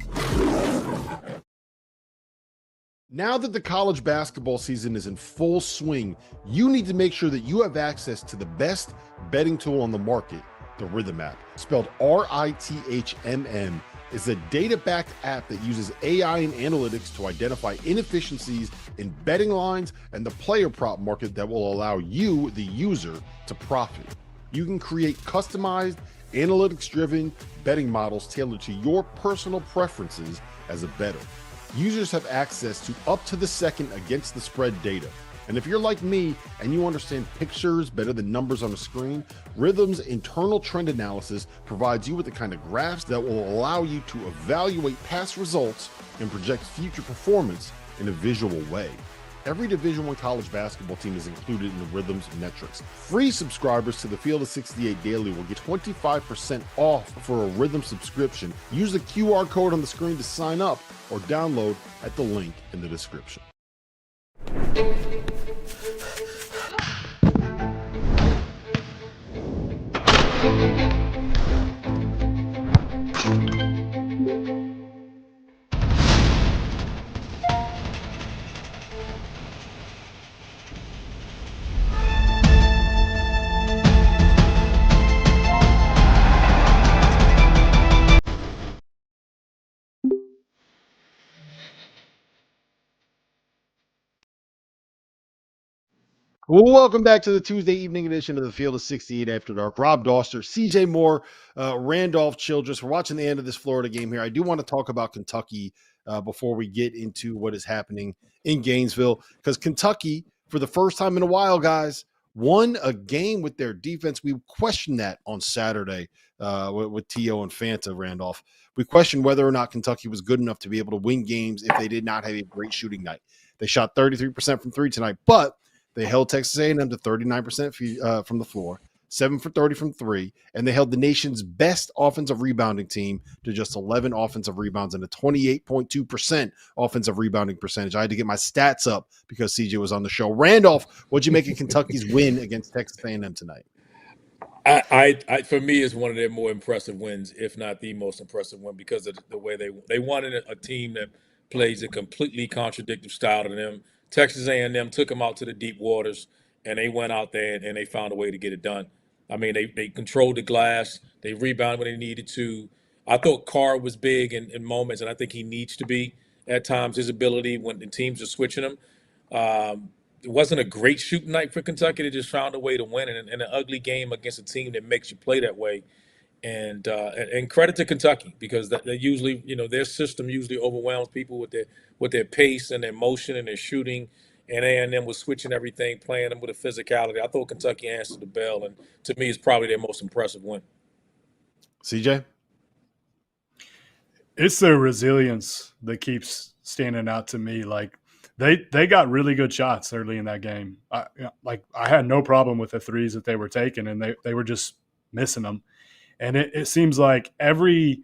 Speaker 4: Now that the college basketball season is in full swing, you need to make sure that you have access to the best betting tool on the market, the Rhythm app. Spelled RITHMM, is a data-backed app that uses AI and analytics to identify inefficiencies in betting lines and the player prop market that will allow you, the user, to profit. You can create customized, analytics-driven betting models tailored to your personal preferences as a bettor. Users have access to up-to-the-second against-the-spread data. And if you're like me and you understand pictures better than numbers on a screen, Rhythm's internal trend analysis provides you with the kind of graphs that will allow you to evaluate past results and project future performance in a visual way. Every Division I college basketball team is included in the Rhythm's metrics. Free subscribers to the Field of 68 Daily will get 25% off for a Rhythm subscription. Use the QR code on the screen to sign up or download at the link in the description. Well, welcome back to the Tuesday evening edition of the Field of 68 After Dark. Rob Dauster, CJ Moore, Randolph, Childress. We're watching the end of this Florida game here. I do want to talk about Kentucky before we get into what is happening in Gainesville, because Kentucky, for the first time in a while, guys, won a game with their defense. We questioned that on Saturday with T.O. and Fanta, Randolph. We questioned whether or not Kentucky was good enough to be able to win games if they did not have a great shooting night. They shot 33% from three tonight, but they held Texas A&M to 39% from the floor, 7 for 30 from three, and they held the nation's best offensive rebounding team to just 11 offensive rebounds and a 28.2% offensive rebounding percentage. I had to get my stats up because CJ was on the show. Randolph, what'd you make of Kentucky's win against Texas A&M tonight?
Speaker 6: I for me, is one of their more impressive wins, if not the most impressive one, because of the way they won in a team that plays a completely contradictory style to them. Texas A&M took them out to the deep waters, and they went out there and they found a way to get it done. I mean, they controlled the glass. They rebounded when they needed to. I thought Carr was big in moments, and I think he needs to be at times. His ability when the teams are switching him. It wasn't a great shooting night for Kentucky. They just found a way to win in an ugly game against a team that makes you play that way. And credit to Kentucky, because they usually, their system usually overwhelms people with their pace and their motion and their shooting. And A&M was switching everything, playing them with a physicality. I thought Kentucky answered the bell, and to me, it's probably their most impressive win.
Speaker 4: CJ?
Speaker 5: It's their resilience that keeps standing out to me. Like, they got really good shots early in that game. I had no problem with the threes that they were taking, and they were just missing them. And it seems like every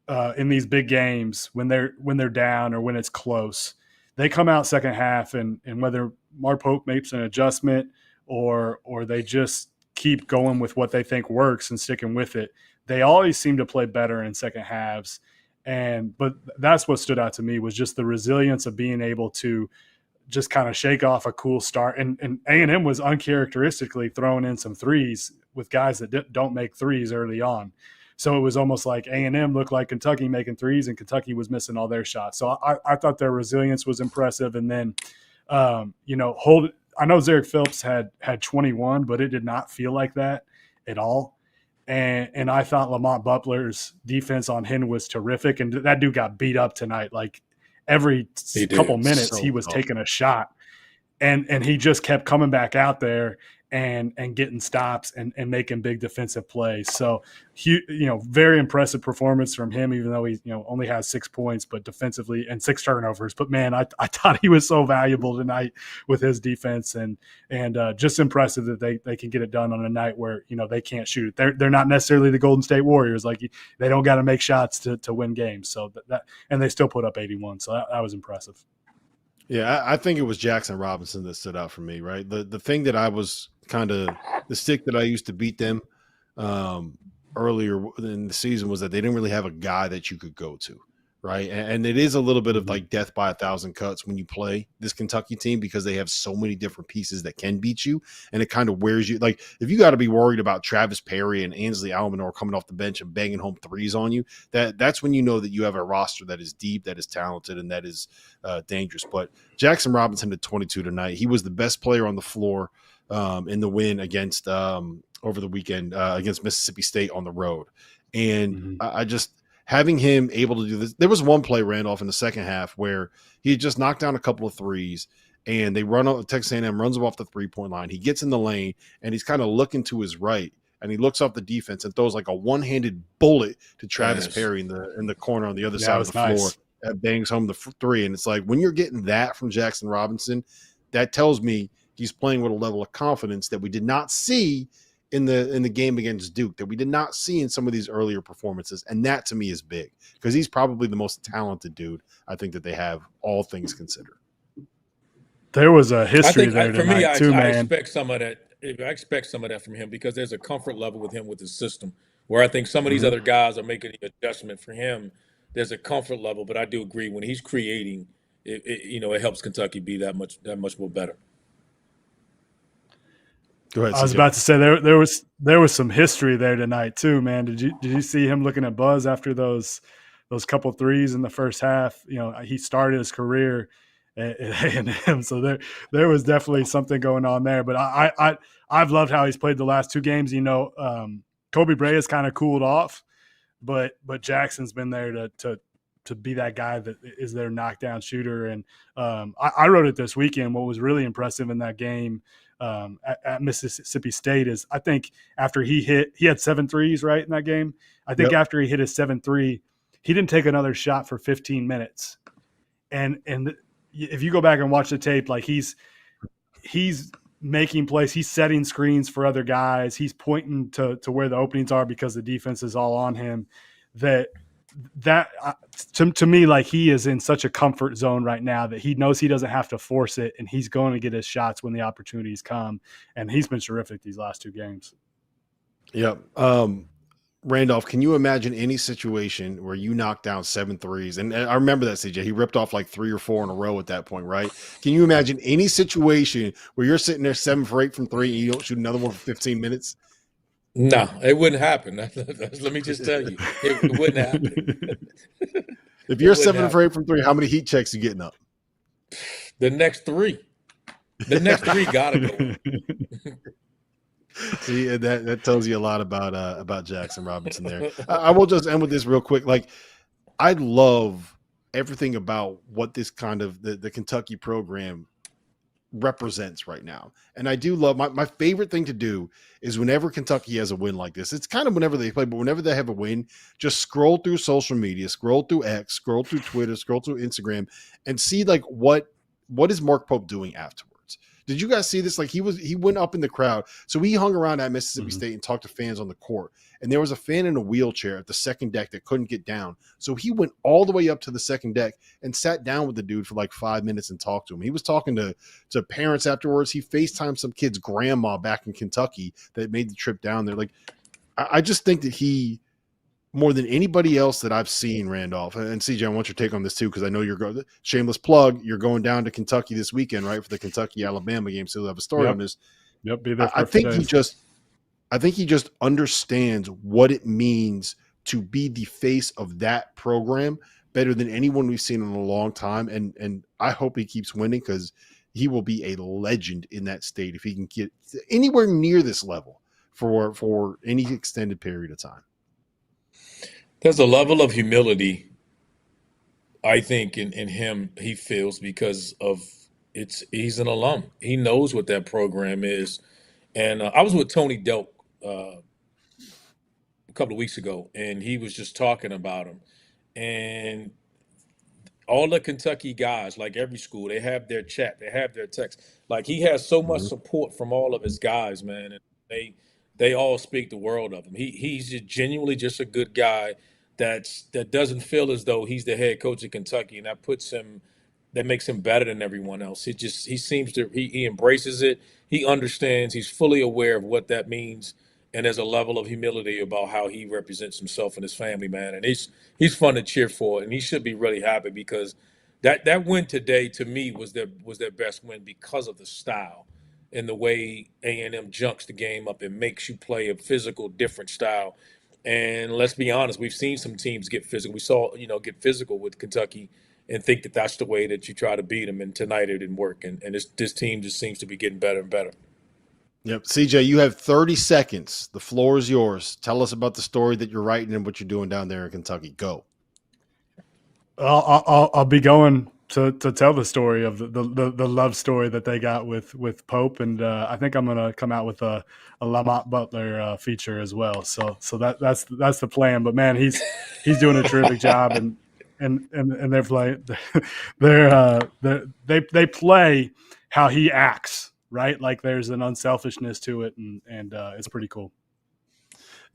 Speaker 5: in these big games, when they're down or when it's close, they come out second half, and whether Mark Pope makes an adjustment or they just keep going with what they think works and sticking with it, they always seem to play better in second halves. But that's what stood out to me, was just the resilience of being able to just kind of shake off a cool start. And A&M was uncharacteristically throwing in some threes with guys that don't make threes early on. So it was almost like A&M looked like Kentucky making threes, and Kentucky was missing all their shots. So I thought their resilience was impressive. And then, I know Zarek Phillips had 21, but it did not feel like that at all. And I thought Lamont Butler's defense on him was terrific. And that dude got beat up tonight. Like every couple minutes, he was taking a shot. And he just kept coming back out there and getting stops and making big defensive plays. So, very impressive performance from him, even though he only has 6 points, but defensively, and 6 turnovers. But man, I thought he was so valuable tonight with his defense, and just impressive that they can get it done on a night where they can't shoot it. They're not necessarily the Golden State Warriors. Like, they don't got to make shots to win games. So and they still put up 81. So that was impressive.
Speaker 4: Yeah, I think it was Jackson Robinson that stood out for me, right? The thing that I was kind of the stick that I used to beat them earlier in the season was that they didn't really have a guy that you could go to, right? And it is a little bit of like death by 1,000 cuts when you play this Kentucky team, because they have so many different pieces that can beat you, and it kind of wears you. Like, if you got to be worried about Travis Perry and Ansley Almanor coming off the bench and banging home threes on you, that's when you know that you have a roster that is deep, that is talented, and that is dangerous. But Jackson Robinson had 22 tonight. He was the best player on the floor in the win against over the weekend against Mississippi State on the road. And I just having him able to do this. There was one play, Randolph, in the second half where he just knocked down a couple of threes, and they run on Texas A&M runs him off the 3-point line. He gets in the lane, and he's kind of looking to his right, and he looks off the defense and throws like a one-handed bullet to Travis Perry in the corner on the other side of the floor. That bangs home the three. And it's like, when you're getting that from Jackson Robinson, that tells me he's playing with a level of confidence that we did not see in the game against Duke, that we did not see in some of these earlier performances. And that to me is big, because he's probably the most talented dude I think that they have, all things considered.
Speaker 5: There was a history there tonight, too, man.
Speaker 6: I expect some of that. I expect some of that from him, because there's a comfort level with him with his system, where I think some of these other guys are making the adjustment. For him, there's a comfort level. But I do agree, when he's creating, it helps Kentucky be that much more better.
Speaker 4: Go ahead,
Speaker 5: I was about to say there was some history there tonight too, man. Did you see him looking at Buzz after those couple threes in the first half? He started his career at A&M. So there was definitely something going on there. But I've loved how he's played the last two games. Kobe Bray has kind of cooled off, but Jackson's been there to be that guy that is their knockdown shooter. And I wrote it this weekend. What was really impressive in that game at Mississippi State is I think after he had 7 threes, right, in that game. I think after he hit his 7-3, he didn't take another shot for 15 minutes. And if you go back and watch the tape, like he's making plays, he's setting screens for other guys, he's pointing to where the openings are because the defense is all on him. To me, like he is in such a comfort zone right now that he knows he doesn't have to force it, and he's going to get his shots when the opportunities come. And he's been terrific these last two games.
Speaker 4: Yep. Randolph, can you imagine any situation where you knock down 7 threes? And I remember that, CJ. He ripped off like 3 or 4 in a row at that point, right? Can you imagine any situation where you're sitting there 7 for 8 from 3 and you don't shoot another one for 15 minutes?
Speaker 6: No, it wouldn't happen. Let me just tell you, it wouldn't happen.
Speaker 4: If you're 7 for 8 from 3, how many heat checks you getting up?
Speaker 6: The next 3. The next 3 gotta go.
Speaker 4: See, that tells you a lot about Jackson Robinson there. I will just end with this real quick. Like, I love everything about what this kind of the Kentucky program represents right now. And I do love my favorite thing to do is whenever Kentucky has a win like this, it's kind of whenever they play, but whenever they have a win, just scroll through social media, scroll through X, scroll through Twitter, scroll through Instagram, and see like what is Mark Pope doing afterwards. Did you guys see this? Like he went up in the crowd. So he hung around at Mississippi State and talked to fans on the court. And there was a fan in a wheelchair at the second deck that couldn't get down. So he went all the way up to the second deck and sat down with the dude for like 5 minutes and talked to him. He was talking to parents afterwards. He FaceTimed some kid's grandma back in Kentucky that made the trip down there. Like, I just think that he, more than anybody else that I've seen, Randolph, and CJ, I want your take on this too, because I know you're going, shameless plug, you're going down to Kentucky this weekend, right, for the Kentucky-Alabama game, so you'll have a story on this.
Speaker 5: Yep, be there for
Speaker 4: I think he just understands what it means to be the face of that program better than anyone we've seen in a long time, and I hope he keeps winning because he will be a legend in that state if he can get anywhere near this level for any extended period of time.
Speaker 6: There's a level of humility, I think, in him he feels because of he's an alum. He knows what that program is. And I was with Tony Delk a couple of weeks ago, and he was just talking about him. And all the Kentucky guys, like every school, they have their chat, they have their text. Like he has so much support from all of his guys, man, and they all speak the world of him. He's just genuinely just a good guy that doesn't feel as though he's the head coach of Kentucky, and that makes him better than everyone else. He embraces it. He understands. He's fully aware of what that means, and there's a level of humility about how he represents himself and his family, man. And he's fun to cheer for, and he should be really happy because that win today to me was their best win because of the style and the way A&M junks the game up and makes you play a physical, different style. And let's be honest, we've seen some teams get physical. We saw, get physical with Kentucky and think that that's the way that you try to beat them. And tonight it didn't work. And this team just seems to be getting better and better.
Speaker 4: Yep. CJ, you have 30 seconds. The floor is yours. Tell us about the story that you're writing and what you're doing down there in Kentucky. Go.
Speaker 5: I'll be going to tell the story of the love story that they got with Pope, and I think I'm gonna come out with a Lamont Butler feature as well. So that's the plan. But man, he's doing a terrific job, and they're playing. They play how he acts, right? Like there's an unselfishness to it, and it's pretty cool.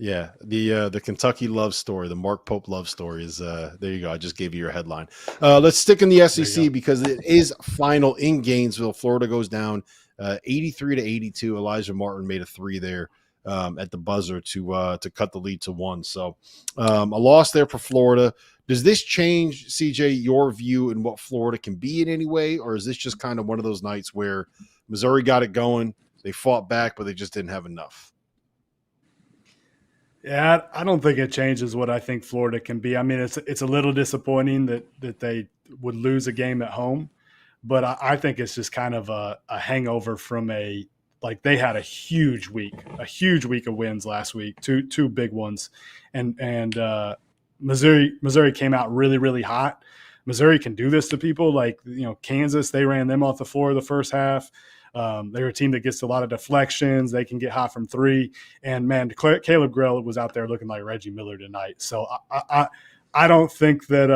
Speaker 4: Yeah, the Kentucky love story, the Mark Pope love story is there you go. I just gave you your headline. Let's stick in the SEC because it is final in Gainesville. Florida goes down 83-82. Elijah Martin made a 3 there at the buzzer to cut the lead to 1. So a loss there for Florida. Does this change, CJ, your view in what Florida can be in any way, or is this just kind of one of those nights where Missouri got it going, they fought back, but they just didn't have enough?
Speaker 5: Yeah, I don't think it changes what I think Florida can be. I mean, it's a little disappointing that they would lose a game at home. but I think it's just kind of a hangover from they had a huge week of wins last week, two big ones, and Missouri came out really, really hot. Missouri can do this to people like, Kansas, they ran them off the floor the first half. They're a team that gets a lot of deflections. They can get hot from three. And, man, Caleb Grill was out there looking like Reggie Miller tonight. So I don't think that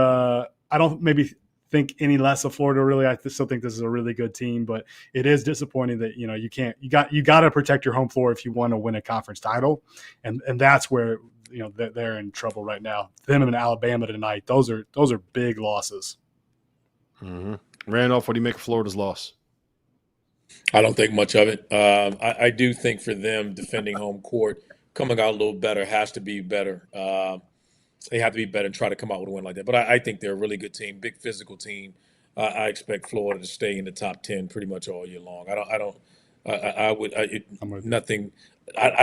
Speaker 5: I don't maybe think any less of Florida, really. I still think this is a really good team. But it is disappointing that, you got to protect your home floor if you want to win a conference title. And that's where – they're in trouble right now. Them and Alabama tonight, those are big losses.
Speaker 4: Mm-hmm. Randolph, what do you make of Florida's loss?
Speaker 6: I don't think much of it. I do think for them, defending home court, coming out a little better has to be better. They have to be better and try to come out with a win like that. But I think they're a really good team, big physical team. I expect Florida to stay in the top 10 pretty much all year long. I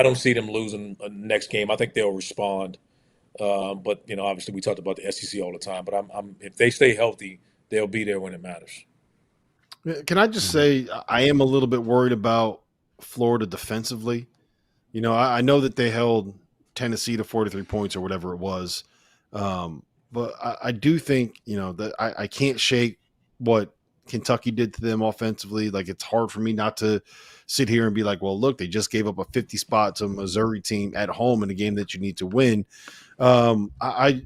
Speaker 6: don't see them losing next game. I think they'll respond. But obviously we talked about the SEC all the time. But if they stay healthy, they'll be there when it matters.
Speaker 4: Can I just say I am a little bit worried about Florida defensively. I know that they held Tennessee to 43 points or whatever it was. But I do think, that I can't shake what Kentucky did to them offensively. Like, it's hard for me not to sit here and be like, well, look, they just gave up a 50 spot to a Missouri team at home in a game that you need to win. I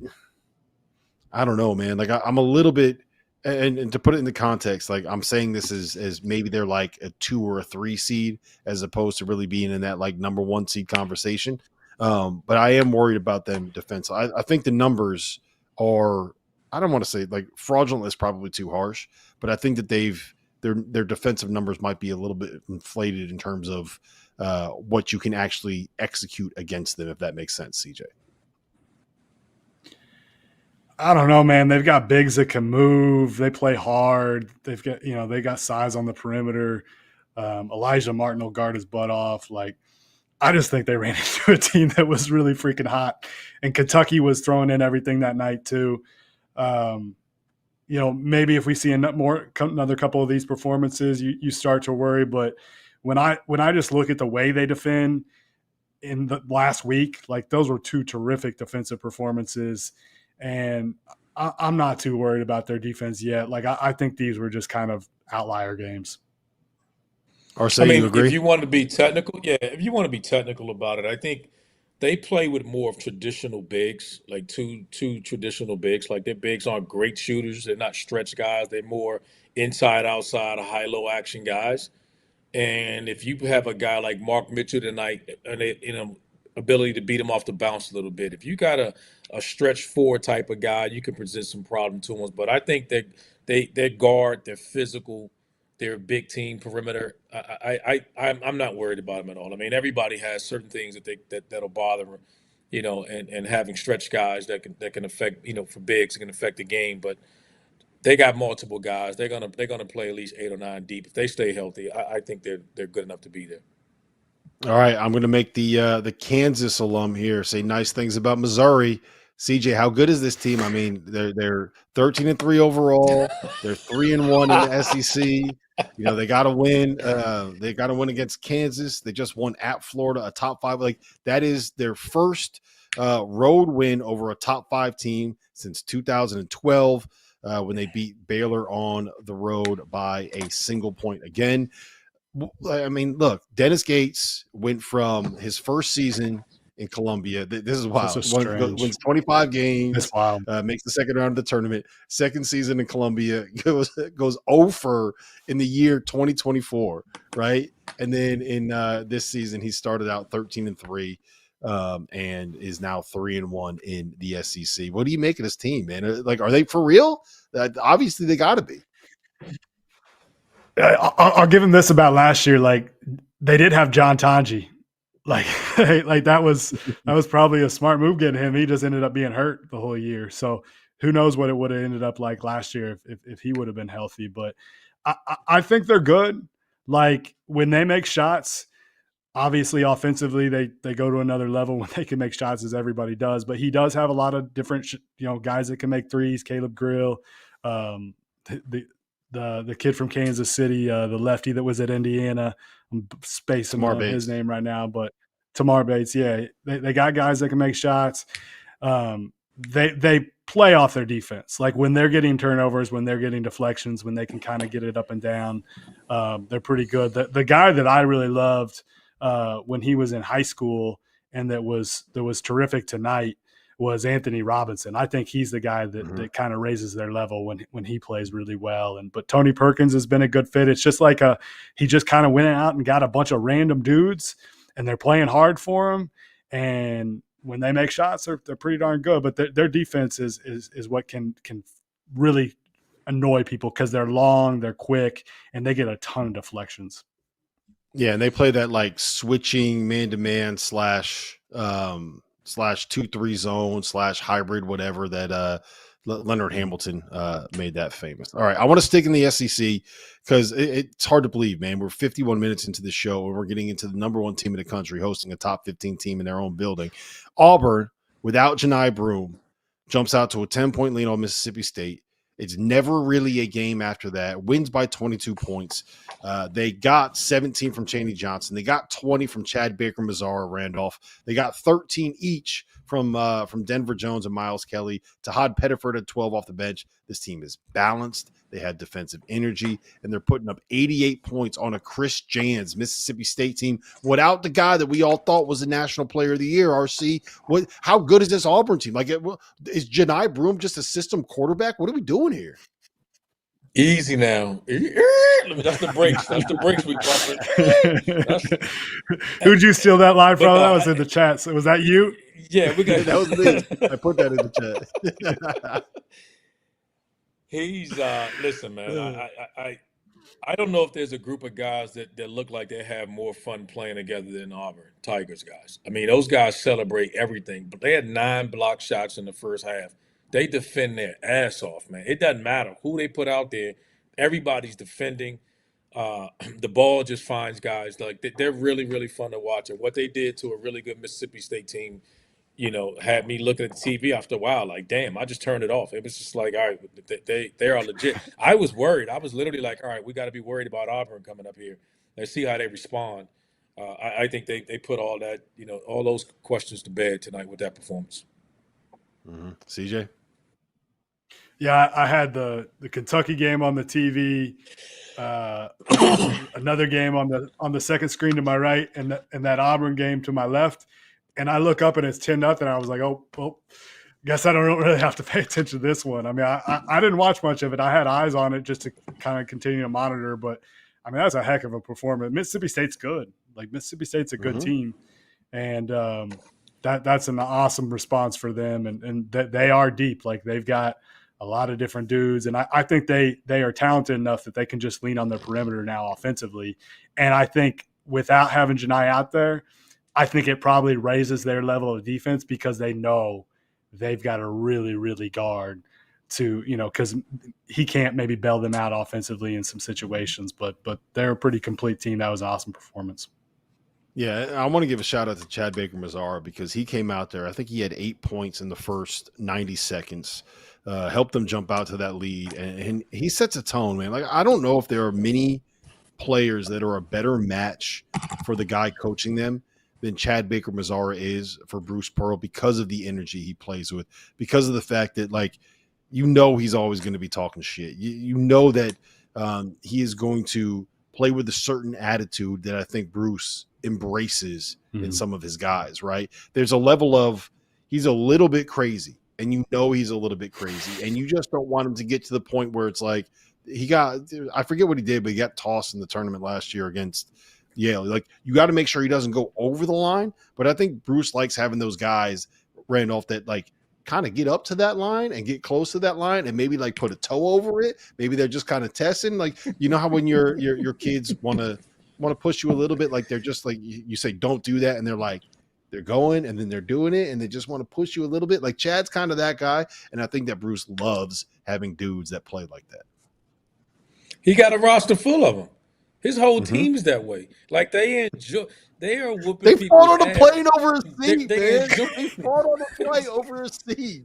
Speaker 4: don't know, man. Like, I'm a little bit, and to put it into context, like, I'm saying this as maybe they're like a 2 or a 3 seed as opposed to really being in that like number 1 seed conversation. But I am worried about them defense. I think the numbers are, I don't want to say like fraudulent is probably too harsh, but I think that their defensive numbers might be a little bit inflated in terms of what you can actually execute against them, if that makes sense, CJ.
Speaker 5: I don't know, man. They've got bigs that can move. They play hard. They've got, they got size on the perimeter. Elijah Martin will guard his butt off. Like, I just think they ran into a team that was really freaking hot, and Kentucky was throwing in everything that night too. Maybe if we see another couple of these performances, you start to worry. But when I just look at the way they defend in the last week, like, those were 2 terrific defensive performances, and I'm not too worried about their defense yet. Like, I think these were just kind of outlier games.
Speaker 4: You agree?
Speaker 6: If you want to be technical, about it, I think they play with more of traditional bigs, like two traditional bigs. Like, their bigs aren't great shooters. They're not stretch guys. They're more inside, outside, high-low action guys. And if you have a guy like Mark Mitchell tonight, and ability to beat him off the bounce a little bit, if you got a stretch 4 type of guy, you can present some problem to them. But I think that they guard, they're physical. They're a big team perimeter. I'm not worried about them at all. I mean, everybody has certain things that'll bother them, and having stretch guys that can affect, for bigs, it can affect the game. But they got multiple guys. They're gonna play at least 8 or 9 deep if they stay healthy. I think they're good enough to be there.
Speaker 4: All right, I'm going to make the Kansas alum here say nice things about Missouri. CJ, how good is this team? I mean, they're 13-3 overall. They're 3-1 in the SEC. They got to win. They got to win against Kansas. They just won at Florida, a top 5. Like, that is their first road win over a top 5 team since 2012 when they beat Baylor on the road by a single point again. I mean, look, Dennis Gates went from his first season in Columbia. This is wild. Wins 25 games.
Speaker 5: That's wild.
Speaker 4: Makes the second round of the tournament. Second season in Columbia goes over in the year 2024, right? And then in this season, he started out 13-3 and is now 3-1 in the SEC. What do you make of this team, man? Like, are they for real? Obviously, they got to be.
Speaker 5: I'll give him this about last year. Like, they did have John Tanji. Like that was probably a smart move getting him. He just ended up being hurt the whole year. So who knows what it would have ended up like last year if he would have been healthy. But I think they're good. Like, when they make shots, obviously offensively they go to another level when they can make shots, as everybody does. But he does have a lot of different guys that can make threes. Caleb Grill, the kid from Kansas City, the lefty that was at Indiana. I'm spacing on his name right now, but Tamar Bates. Yeah, they got guys that can make shots. They play off their defense. Like when they're getting turnovers, when they're getting deflections, when they can kind of get it up and down, they're pretty good. The guy that I really loved when he was in high school and that was terrific tonight was Anthony Robinson. I think he's the guy that kind of raises their level when he plays really well. But Tony Perkins has been a good fit. It's just like he just kind of went out and got a bunch of random dudes and they're playing hard for him. And when they make shots, they're pretty darn good. But their defense is what can really annoy people because they're long, they're quick, and they get a ton of deflections.
Speaker 4: Yeah, and they play that like switching man-to-man / 2-3 zone / hybrid, whatever that Leonard Hamilton made that famous. All right, I want to stick in the SEC because it's hard to believe, man. We're 51 minutes into the show and we're getting into the number 1 team in the country hosting a top 15 team in their own building. Auburn, without Janai Broome, jumps out to a 10-point lead on Mississippi State. It's never really a game after that. Wins by 22 points. They got 17 from Chaney Johnson. They got 20 from Chad Baker, Mazzara, Randolph. They got 13 each from Denver Jones and Miles Kelly. Tahad Pettiford at 12 off the bench. This team is balanced. They had defensive energy, and they're putting up 88 points on a Chris Jans Mississippi State team without the guy that we all thought was the National Player of the Year, RC. How good is this Auburn team? Like, is Janai Broome just a system quarterback? What are we doing here?
Speaker 6: Easy now. That's the breaks. That's the breaks we bumping.
Speaker 5: Who'd you steal that line from? That was in the chat. So was that you?
Speaker 6: Yeah, we got
Speaker 4: that was me. I put that in the chat.
Speaker 6: He's listen, man. I don't know if there's a group of guys that look like they have more fun playing together than Auburn Tigers guys. I mean, those guys celebrate everything, but they had 9 block shots in the first half. They defend their ass off, man. It doesn't matter who they put out there. Everybody's defending. The ball just finds guys. Like they're really, really fun to watch. And what they did to a really good Mississippi State team, had me looking at the TV after a while, like, damn, I just turned it off. It was just like, all right, they are legit. I was worried. I was literally like, all right, we got to be worried about Auburn coming up here. Let's see how they respond. I think they put all that, all those questions to bed tonight with that performance.
Speaker 4: CJ?
Speaker 5: Yeah, I had the Kentucky game on the TV, another game on the second screen to my right, and that Auburn game to my left. And I look up and it's 10-0. I was like, oh, guess I don't really have to pay attention to this one. I mean, I didn't watch much of it. I had eyes on it just to kind of continue to monitor. But, I mean, that's a heck of a performance. Mississippi State's good. Like, Mississippi State's a good team. And that's an awesome response for them. And they are deep. Like, they've got a lot of different dudes. And I think they are talented enough that they can just lean on their perimeter now offensively. And I think without having Janai out there, I think it probably raises their level of defense because they know they've got to really, really guard to, because he can't maybe bail them out offensively in some situations, but they're a pretty complete team. That was an awesome performance.
Speaker 4: Yeah, I want to give a shout out to Chad Baker Mazzara because he came out there. I think he had 8 points in the first 90 seconds, helped them jump out to that lead. And he sets a tone, man. Like, I don't know if there are many players that are a better match for the guy coaching them than Chad Baker Mazzara is for Bruce Pearl because of the energy he plays with, because of the fact that, like, he's always going to be talking shit. You know that he is going to play with a certain attitude that I think Bruce embraces in some of his guys, right? There's a level of he's a little bit crazy, and he's a little bit crazy, and you just don't want him to get to the point where it's like I forget what he did, but he got tossed in the tournament last year against Yale. Like, you got to make sure he doesn't go over the line, but I think Bruce likes having those guys, Randolph, that like kind of get up to that line and get close to that line and maybe like put a toe over it. Maybe they're just kind of testing, like, how when your kids want to push you a little bit, like they're just like, you say, don't do that. And they're going and then they're doing it and they just want to push you a little bit. Like, Chad's kind of that guy. And I think that Bruce loves having dudes that play like that.
Speaker 6: He got a roster full of them. His whole team's that way. Like, they are whooping
Speaker 4: They
Speaker 6: people.
Speaker 4: fought on a plane over a seat, man.
Speaker 6: enjoy-
Speaker 4: They fought on a plane over a seat.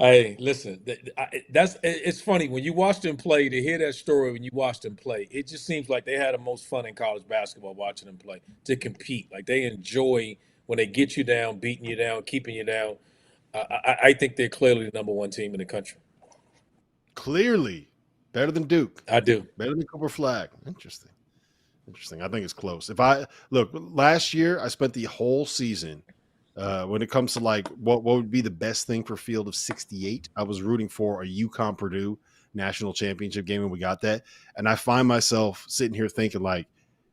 Speaker 6: Hey, listen, it's funny when you watch them play to hear that story when you watch them play. It just seems like they had the most fun in college basketball watching them play to compete. Like they enjoy when they get you down, beating you down, keeping you down. I think they're clearly the number one team in the country.
Speaker 4: Clearly better than Duke.
Speaker 6: I do.
Speaker 4: Better than Cooper Flag. Interesting. I think it's close. If I look last year, I spent the whole season when it comes to like what would be the best thing for Field of 68. I was rooting for a UConn Purdue national championship game, and we got that. And I find myself sitting here thinking like,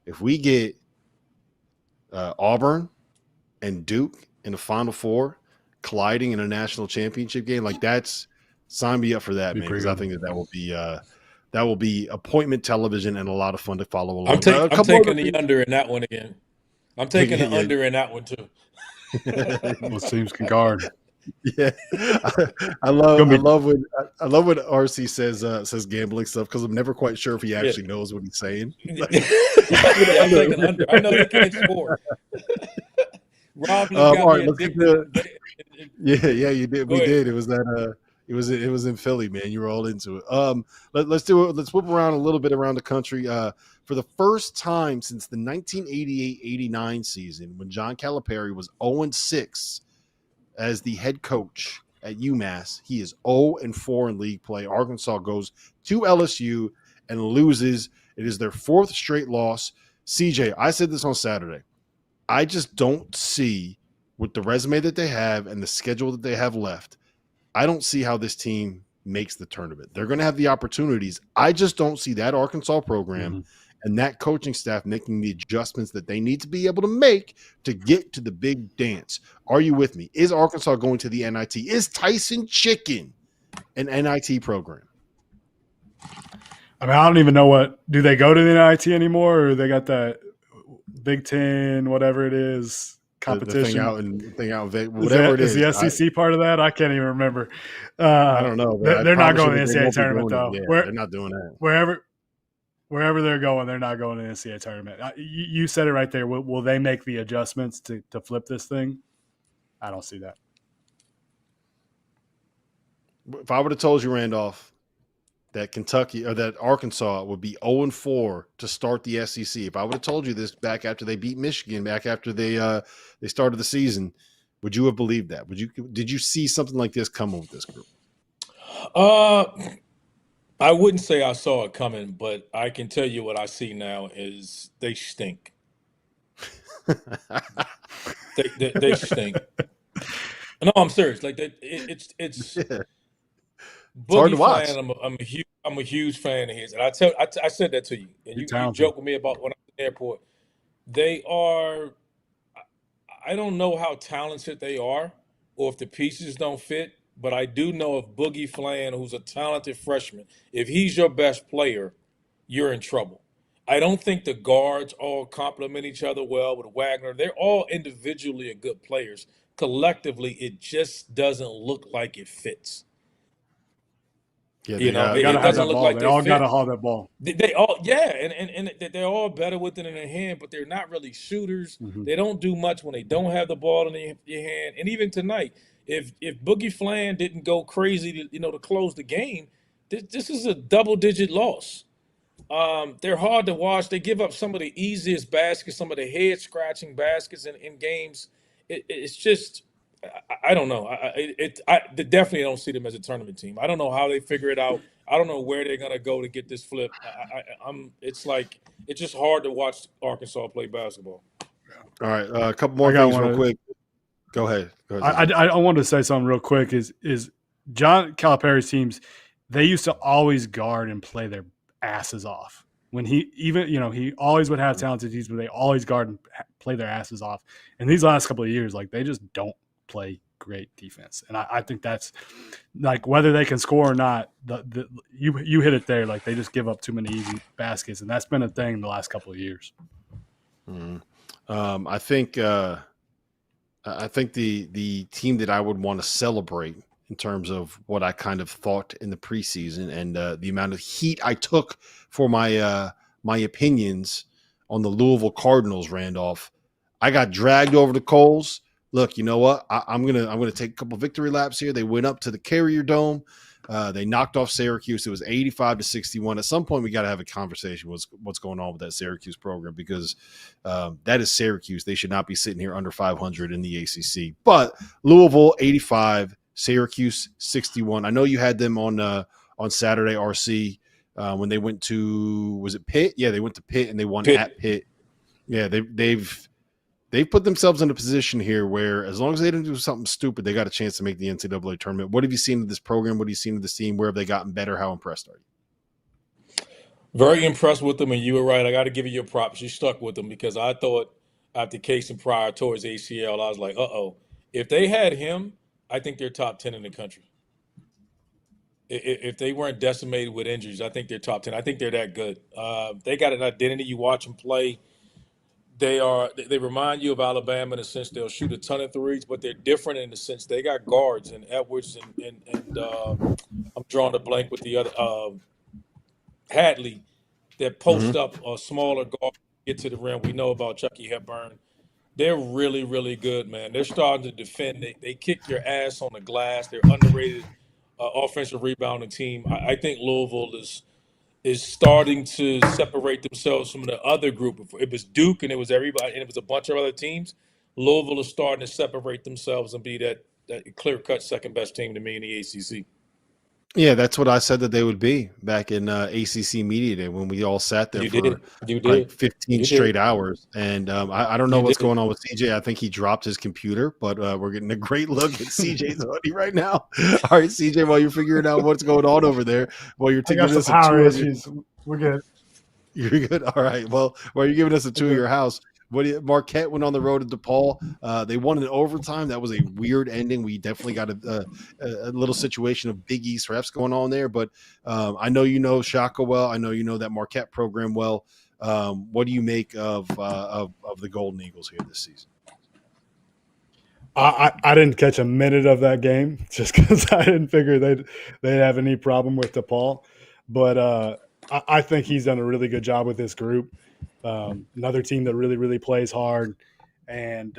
Speaker 4: if we get Auburn and Duke in the Final Four colliding in a national championship game, like that's sign me up for that, man. Because I think that will be appointment television and a lot of fun to follow along.
Speaker 6: I'm taking the under in that one again. I'm taking the under in that one too.
Speaker 5: Most teams can guard.
Speaker 4: Yeah, I love when RC says gambling stuff because I'm never quite sure if he actually knows what he's saying.
Speaker 6: I'm taking under. I know he can't score. Rob,
Speaker 4: all right, let's get yeah, you did. We did. It was that. It was in Philly, man. You were all into it. Let's do it. Let's whip around a little bit around the country. For the first time since the 1988-89 season, when John Calipari was 0-6 as the head coach at UMass, he is 0-4 in league play. Arkansas goes to LSU and loses. It is their fourth straight loss. CJ, I said this on Saturday. I just don't see, with the resume that they have and the schedule that they have left, I don't see how this team makes the tournament. They're going to have the opportunities. I just don't see that Arkansas program and that coaching staff making the adjustments that they need to be able to make to get to the big dance. Are you with me? Is Arkansas going to the NIT? Is Tyson Chicken an NIT program?
Speaker 5: I mean, I don't even know do they go to the NIT anymore, or they got that Big Ten, whatever it is, competition
Speaker 4: the thing out whatever it is.
Speaker 5: Is the SEC part of that? I can't even remember.
Speaker 4: I don't know.
Speaker 5: They're not going to the NCAA tournament though.
Speaker 4: Yeah, they're not doing that.
Speaker 5: Wherever they're going, they're not going to the NCAA tournament. You said it right there. Will they make the adjustments to flip this thing? I don't see that.
Speaker 4: If I would have told you, Randolph, that Kentucky or that Arkansas would be 0-4 to start the SEC, if I would have told you this back after they beat Michigan, back after they started the season, would you have believed that? Did you see something like this coming with this group?
Speaker 6: I wouldn't say I saw it coming, but I can tell you what I see now is they stink. they stink. No, I'm serious. Like it's
Speaker 4: hard to watch.
Speaker 6: I'm a huge fan of his, and I said that to you, and you joke with me about when I was at the airport. They are. I don't know how talented they are, or if the pieces don't fit. But I do know if Boogie Flan, who's a talented freshman, if he's your best player, you're in trouble. I don't think the guards all complement each other well with Wagner. They're all individually good players. Collectively, it just doesn't look like it fits.
Speaker 4: Yeah,
Speaker 6: it doesn't look like
Speaker 5: they all got to hold that ball.
Speaker 6: They all, and they're all better with it in their hand, but they're not really shooters. Mm-hmm. They don't do much when they don't have the ball in your hand. And even tonight, if Boogie Flan didn't go crazy to close the game, this is a double-digit loss. They're hard to watch. They give up some of the easiest baskets, some of the head-scratching baskets in games. It's just I don't know. I definitely don't see them as a tournament team. I don't know how they figure it out. I don't know where they're gonna go to get this flip. It's just hard to watch Arkansas play basketball.
Speaker 4: All right, a couple more things real quick. Go ahead.
Speaker 5: I wanted to say something real quick. Is John Calipari's teams? They used to always guard and play their asses off. When he always would have talented teams, but they always guard and play their asses off. And these last couple of years, they just don't play great defense. And I think that's whether they can score or not, you hit it there. They just give up too many easy baskets. And that's been a thing the last couple of years.
Speaker 4: I think the team that I would want to celebrate in terms of what I kind of thought in the preseason and the amount of heat I took for my opinions on the Louisville Cardinals, Randolph. I got dragged over the coals look, you know what? I'm gonna take a couple victory laps here. They went up to the Carrier Dome. They knocked off Syracuse. It was 85-61. At some point, we got to have a conversation. What's going on with that Syracuse program? Because that is Syracuse. They should not be sitting here under 500 in the ACC. But Louisville 85, Syracuse 61. I know you had them on Saturday, RC, when they went to, was it Pitt? Yeah, they went to Pitt and they won
Speaker 6: Pitt.
Speaker 4: at Pitt. Yeah, they've put themselves in a position here where as long as they didn't do something stupid, they got a chance to make the NCAA tournament. What have you seen of this program? What have you seen of this team? Where have they gotten better? How impressed are you?
Speaker 6: Very impressed with them, and you were right. I got to give you your props. You stuck with them because I thought after Case and Pryor towards ACL, I was like, if they had him, I think they're top 10 in the country. If they weren't decimated with injuries, I think they're top 10. I think they're that good. They got an identity. You watch them play. They remind you of Alabama in the sense they'll shoot a ton of threes, but they're different in the sense they got guards and Edwards and I'm drawing a blank with the other Hadley that post up a smaller guard to get to the rim. We know about Chucky Hepburn. They're really, really good, man. They're starting to defend. They kick your ass on the glass. They're underrated offensive rebounding team. I think Louisville is starting to separate themselves from the other group. It was Duke and it was everybody and it was a bunch of other teams. Louisville is starting to separate themselves and be that clear-cut second best team to me in the ACC.
Speaker 4: Yeah, that's what I said that they would be back in ACC Media Day when we all sat there for like 15 straight hours. And I don't know what's going on with CJ. I think he dropped his computer, but we're getting a great look at CJ's hoodie right now. All right, CJ, while you're figuring out what's going on over there, while you're taking us a tour.
Speaker 5: We're good.
Speaker 4: You're good. All right. Well, while you're giving us a tour of your house, Marquette went on the road to DePaul. They won in overtime. That was a weird ending. We definitely got a little situation of Big East refs going on there. But I know you know Shaka well. I know you know that Marquette program well. What do you make of the Golden Eagles here this season?
Speaker 5: I didn't catch a minute of that game just because I didn't figure they'd have any problem with DePaul. But I think he's done a really good job with this group. Another team that really, really plays hard. And,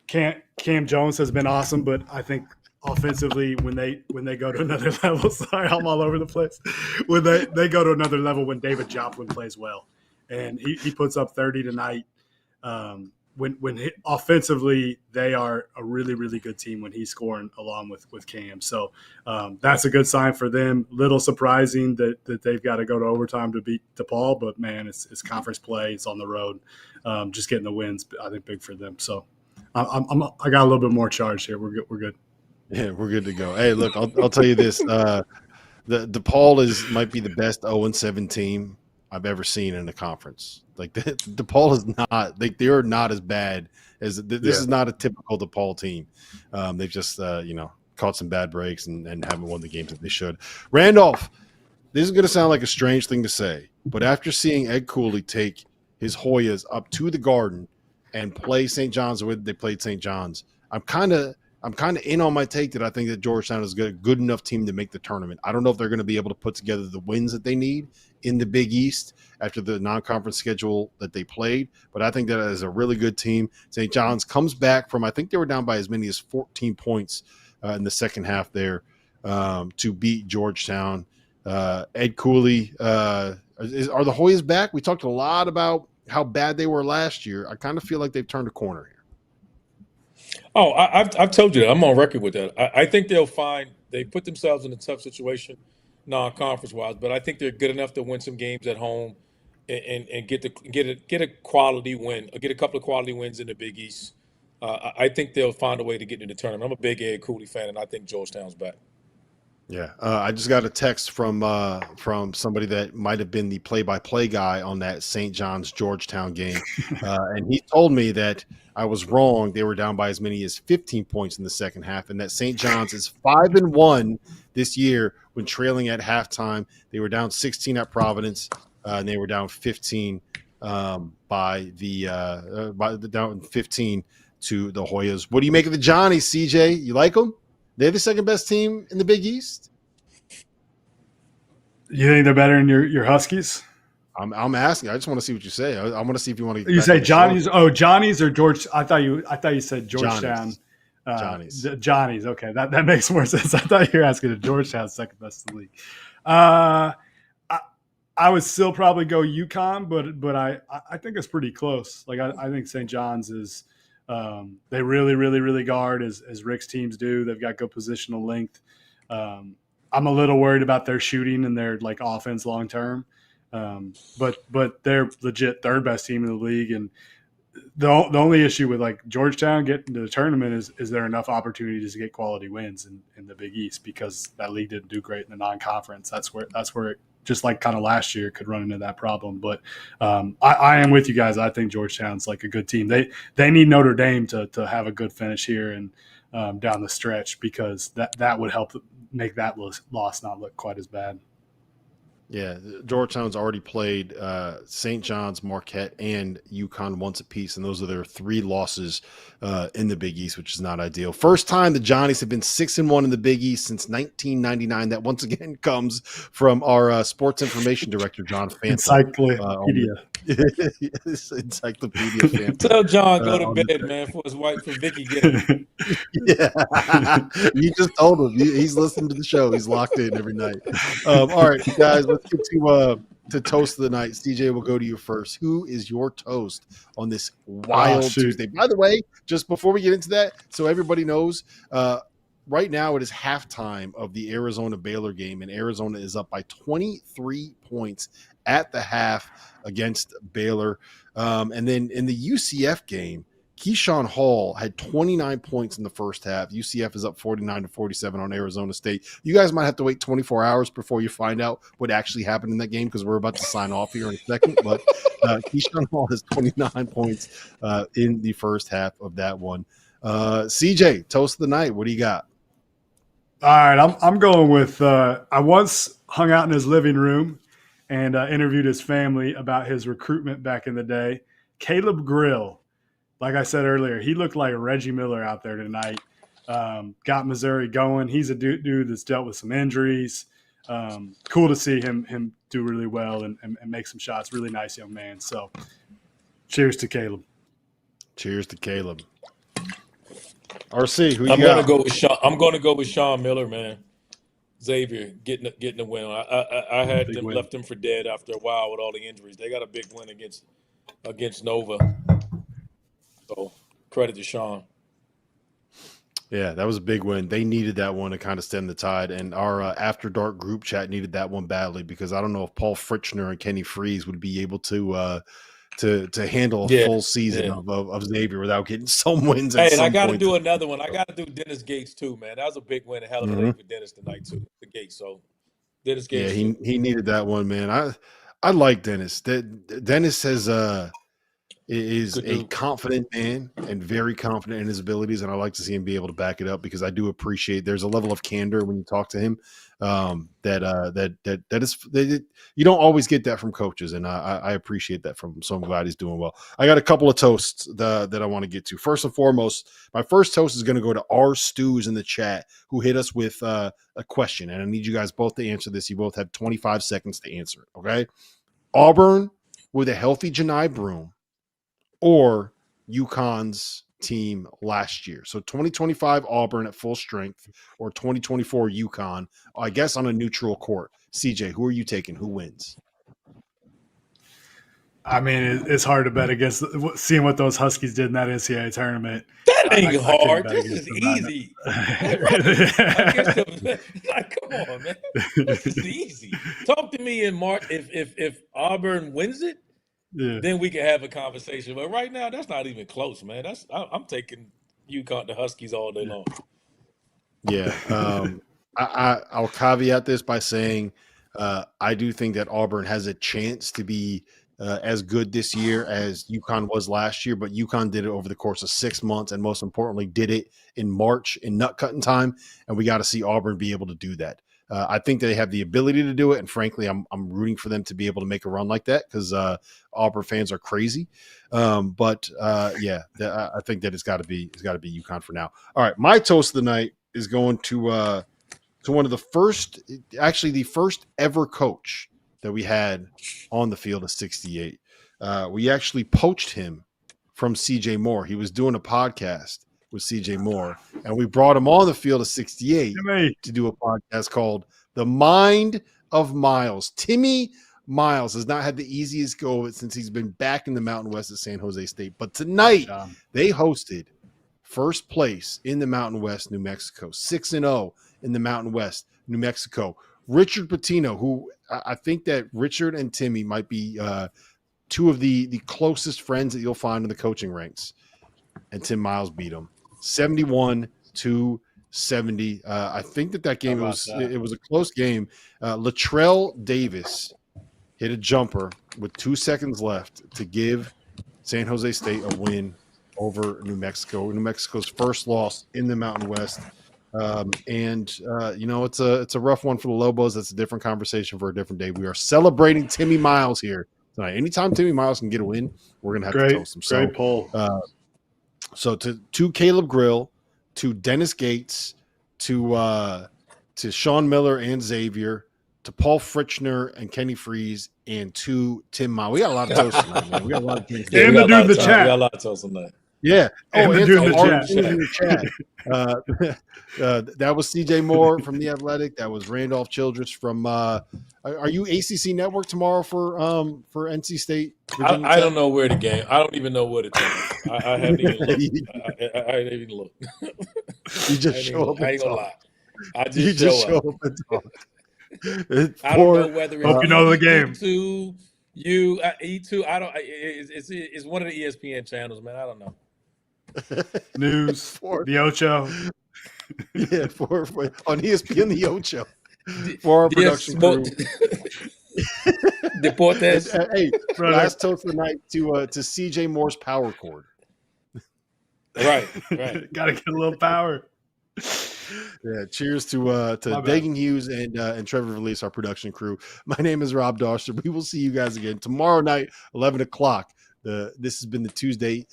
Speaker 5: Cam Jones has been awesome, but I think offensively when they go to another level, sorry, I'm all over the place. When they go to another level when David Joplin plays well. And he puts up 30 tonight. Offensively, they are a really, really good team when he's scoring along with Cam. So that's a good sign for them. Little surprising that they've got to go to overtime to beat DePaul, but man, it's conference play. It's on the road. Just getting the wins, I think, big for them. So I got a little bit more charge here. We're good.
Speaker 4: Yeah, we're good to go. Hey, look, I'll tell you this: the DePaul might be the best 0-7 team I've ever seen in a conference. Like DePaul is not, they are not as bad as this is not a typical DePaul team. They've just caught some bad breaks and haven't won the games that they should. Randolph, this is going to sound like a strange thing to say, but after seeing Ed Cooley take his Hoyas up to the Garden and play St. John's the way they played St. John's, I'm kind of in on my take that I think that Georgetown is a good enough team to make the tournament. I don't know if they're going to be able to put together the wins that they need in the Big East after the non-conference schedule that they played, but I think that is a really good team. St. John's comes back from, I think they were down by as many as 14 points in the second half there to beat Georgetown. Ed Cooley, are the Hoyas back? We talked a lot about how bad they were last year. I kind of feel like they've turned a corner here.
Speaker 6: Oh, I've told you that. I'm on record with that. I think they put themselves in a tough situation non-conference wise, but I think they're good enough to win some games at home and get a quality win, or get a couple of quality wins in the Big East. I think they'll find a way to get into the tournament. I'm a big Ed Cooley fan, and I think Georgetown's back.
Speaker 4: Yeah, I just got a text from somebody that might have been the play-by-play guy on that St. John's Georgetown game, and he told me that I was wrong. They were down by as many as 15 points in the second half, and that St. John's is 5-1 this year when trailing at halftime. They were down 16 at Providence, and they were down 15 down 15 to the Hoyas. What do you make of the Johnnies, CJ? You like them? They're the second best team in the Big East.
Speaker 5: You think they're better than your Huskies?
Speaker 4: I'm asking. I just want to see what you say. I want to see if you want to.
Speaker 5: You say Johnny's? Oh, Johnny's or George? I thought you said Georgetown.
Speaker 4: Johnny's.
Speaker 5: Johnny's. Okay, that makes more sense. I thought you were asking if Georgetown's second best in the league. I would still probably go UConn, but I think it's pretty close. Like I think St. John's is they really guard as Rick's teams do. They've got good positional length. I'm a little worried about their shooting and their like offense long term. But they're legit third best team in the league. And the only issue with like Georgetown getting to the tournament is there enough opportunities to get quality wins in the Big East, because that league didn't do great in the non-conference. That's where it, just like kind of last year, could run into that problem. But I am with you guys. I think Georgetown's like a good team. They need Notre Dame to have a good finish here and down the stretch, because that would help make that loss not look quite as bad.
Speaker 4: Yeah, Georgetown's already played St. John's, Marquette, and UConn once apiece, and those are their 3 losses in the Big East, which is not ideal. First time the Johnnies have been 6-1 in the Big East since 1999. That once again comes from our sports information director, John Fanta.
Speaker 5: Encyclopedia.
Speaker 4: Encyclopedia Fanta.
Speaker 6: Tell John go to bed, man, for his wife, for Vicky get him.
Speaker 4: Yeah, you just told him. He's listening to the show. He's locked in every night. All right, guys, let's get to toast of the night. CJ, we'll go to you first. Who is your toast on this wild Tuesday? By the way, just before we get into that, so everybody knows, right now it is halftime of the Arizona-Baylor game, and Arizona is up by 23 points at the half against Baylor. And then in the UCF game, Keyshawn Hall had 29 points in the first half. UCF is up 49-47 on Arizona State. You guys might have to wait 24 hours before you find out what actually happened in that game, because we're about to sign off here in a second. But Keyshawn Hall has 29 points in the first half of that one. CJ, toast of the night. What do you got?
Speaker 5: All right, I'm going with I once hung out in his living room and interviewed his family about his recruitment back in the day. Caleb Grill. Like I said earlier, he looked like Reggie Miller out there tonight. Got Missouri going. He's a dude that's dealt with some injuries. Cool to see him do really well and make some shots. Really nice young man. So cheers to Caleb.
Speaker 4: Cheers to Caleb. RC, who you
Speaker 6: I'm
Speaker 4: got?
Speaker 6: Gonna go with Sean Miller, man. Xavier getting the win. I had them left him for dead after a while with all the injuries. They got a big win against Nova. So credit to Sean.
Speaker 4: Yeah, that was a big win. They needed that one to kind of stem the tide, and our After Dark group chat needed that one badly, because I don't know if Paul Fritchner and Kenny Freeze would be able to handle a full season of Xavier without getting some wins.
Speaker 6: Hey, and I got to do another one. I got to do Dennis Gates too, man. That was a big win, a hell of a day for Dennis tonight too. The Gates, so Dennis Gates.
Speaker 4: Yeah, he needed that one, man. I like Dennis. Dennis is a confident man and very confident in his abilities, and I like to see him be able to back it up, because I do appreciate there's a level of candor when you talk to him that you don't always get that from coaches, and I appreciate that from him. So I'm glad he's doing well. I got a couple of toasts that I want to get to. First and foremost, my first toast is going to go to R. Stews in the chat, who hit us with a question, and I need you guys both to answer this. You both have 25 seconds to answer it. Okay, Auburn with a healthy Janai Broom, or UConn's team last year. So 2025 Auburn at full strength, or 2024 UConn, I guess on a neutral court. CJ, who are you taking? Who wins?
Speaker 5: I mean, it's hard to bet against seeing what those Huskies did in that NCAA tournament.
Speaker 6: That ain't hard. This is easy. Like, come on, man. This is easy. Talk to me in March. If Auburn wins it, then we can have a conversation. But right now, that's not even close, man. I'm taking UConn, the Huskies, all day long.
Speaker 4: Yeah. I'll caveat this by saying I do think that Auburn has a chance to be as good this year as UConn was last year, but UConn did it over the course of 6 months, and most importantly, did it in March in nut cutting time, and we got to see Auburn be able to do that. I think they have the ability to do it, and frankly, I'm rooting for them to be able to make a run like that, because Auburn fans are crazy. I think that it's got to be UConn for now. All right, my toast of the night is going to one of the first ever coach that we had on the field of 68. We actually poached him from CJ Moore. He was doing a podcast with CJ Moore, and we brought him on the field of 68 to do a podcast called The Mind of Miles. Timmy Miles has not had the easiest go of it since he's been back in the Mountain West at San Jose State. But tonight, they hosted first place in the Mountain West, New Mexico, 6-0 in the Mountain West, New Mexico. Richard Pitino, who I think that Richard and Timmy might be two of the closest friends that you'll find in the coaching ranks. And Tim Miles beat him 71-70. I think that game was a close game. Latrell Davis hit a jumper with 2 seconds left to give San Jose State a win over New Mexico. New Mexico's first loss in the Mountain West. It's a rough one for the Lobos. That's a different conversation for a different day. We are celebrating Timmy Miles here tonight. Anytime Timmy Miles can get a win, we're going to have to toast him.
Speaker 5: Great poll.
Speaker 4: So to Caleb Grill, to Dennis Gates, to Sean Miller and Xavier, to Paul Fritchner and Kenny Freeze, and to Tim Miles. We got a lot of toast tonight, man. We got a lot of drinks.
Speaker 5: And the dude in the chat.
Speaker 6: We got a lot of toast tonight.
Speaker 4: Yeah.
Speaker 5: And the dude in
Speaker 4: the chat. That was CJ Moore from The Athletic. That was Randolph Childress from are you ACC Network tomorrow for NC State?
Speaker 6: I don't know where the game. I don't even know what it's. I haven't even looked. I didn't even look.
Speaker 4: You just show up.
Speaker 6: I ain't gonna lie. I
Speaker 4: You
Speaker 6: just
Speaker 4: show up and talk.
Speaker 6: I don't know whether
Speaker 5: Hope you know the game.
Speaker 6: E2. I don't. It's one of the ESPN channels, man. I don't know.
Speaker 5: News, the Ocho.
Speaker 4: Yeah, for on ESPN the Ocho for our production crew.
Speaker 6: Deportes.
Speaker 4: Hey, last toast of the night to CJ Moore's power cord.
Speaker 6: Right.
Speaker 5: Got to get a little power.
Speaker 4: Yeah, cheers to Dagan Hughes and Trevor Release, our production crew. My name is Rob Dauster. We will see you guys again tomorrow night, 11 o'clock. This has been the Tuesday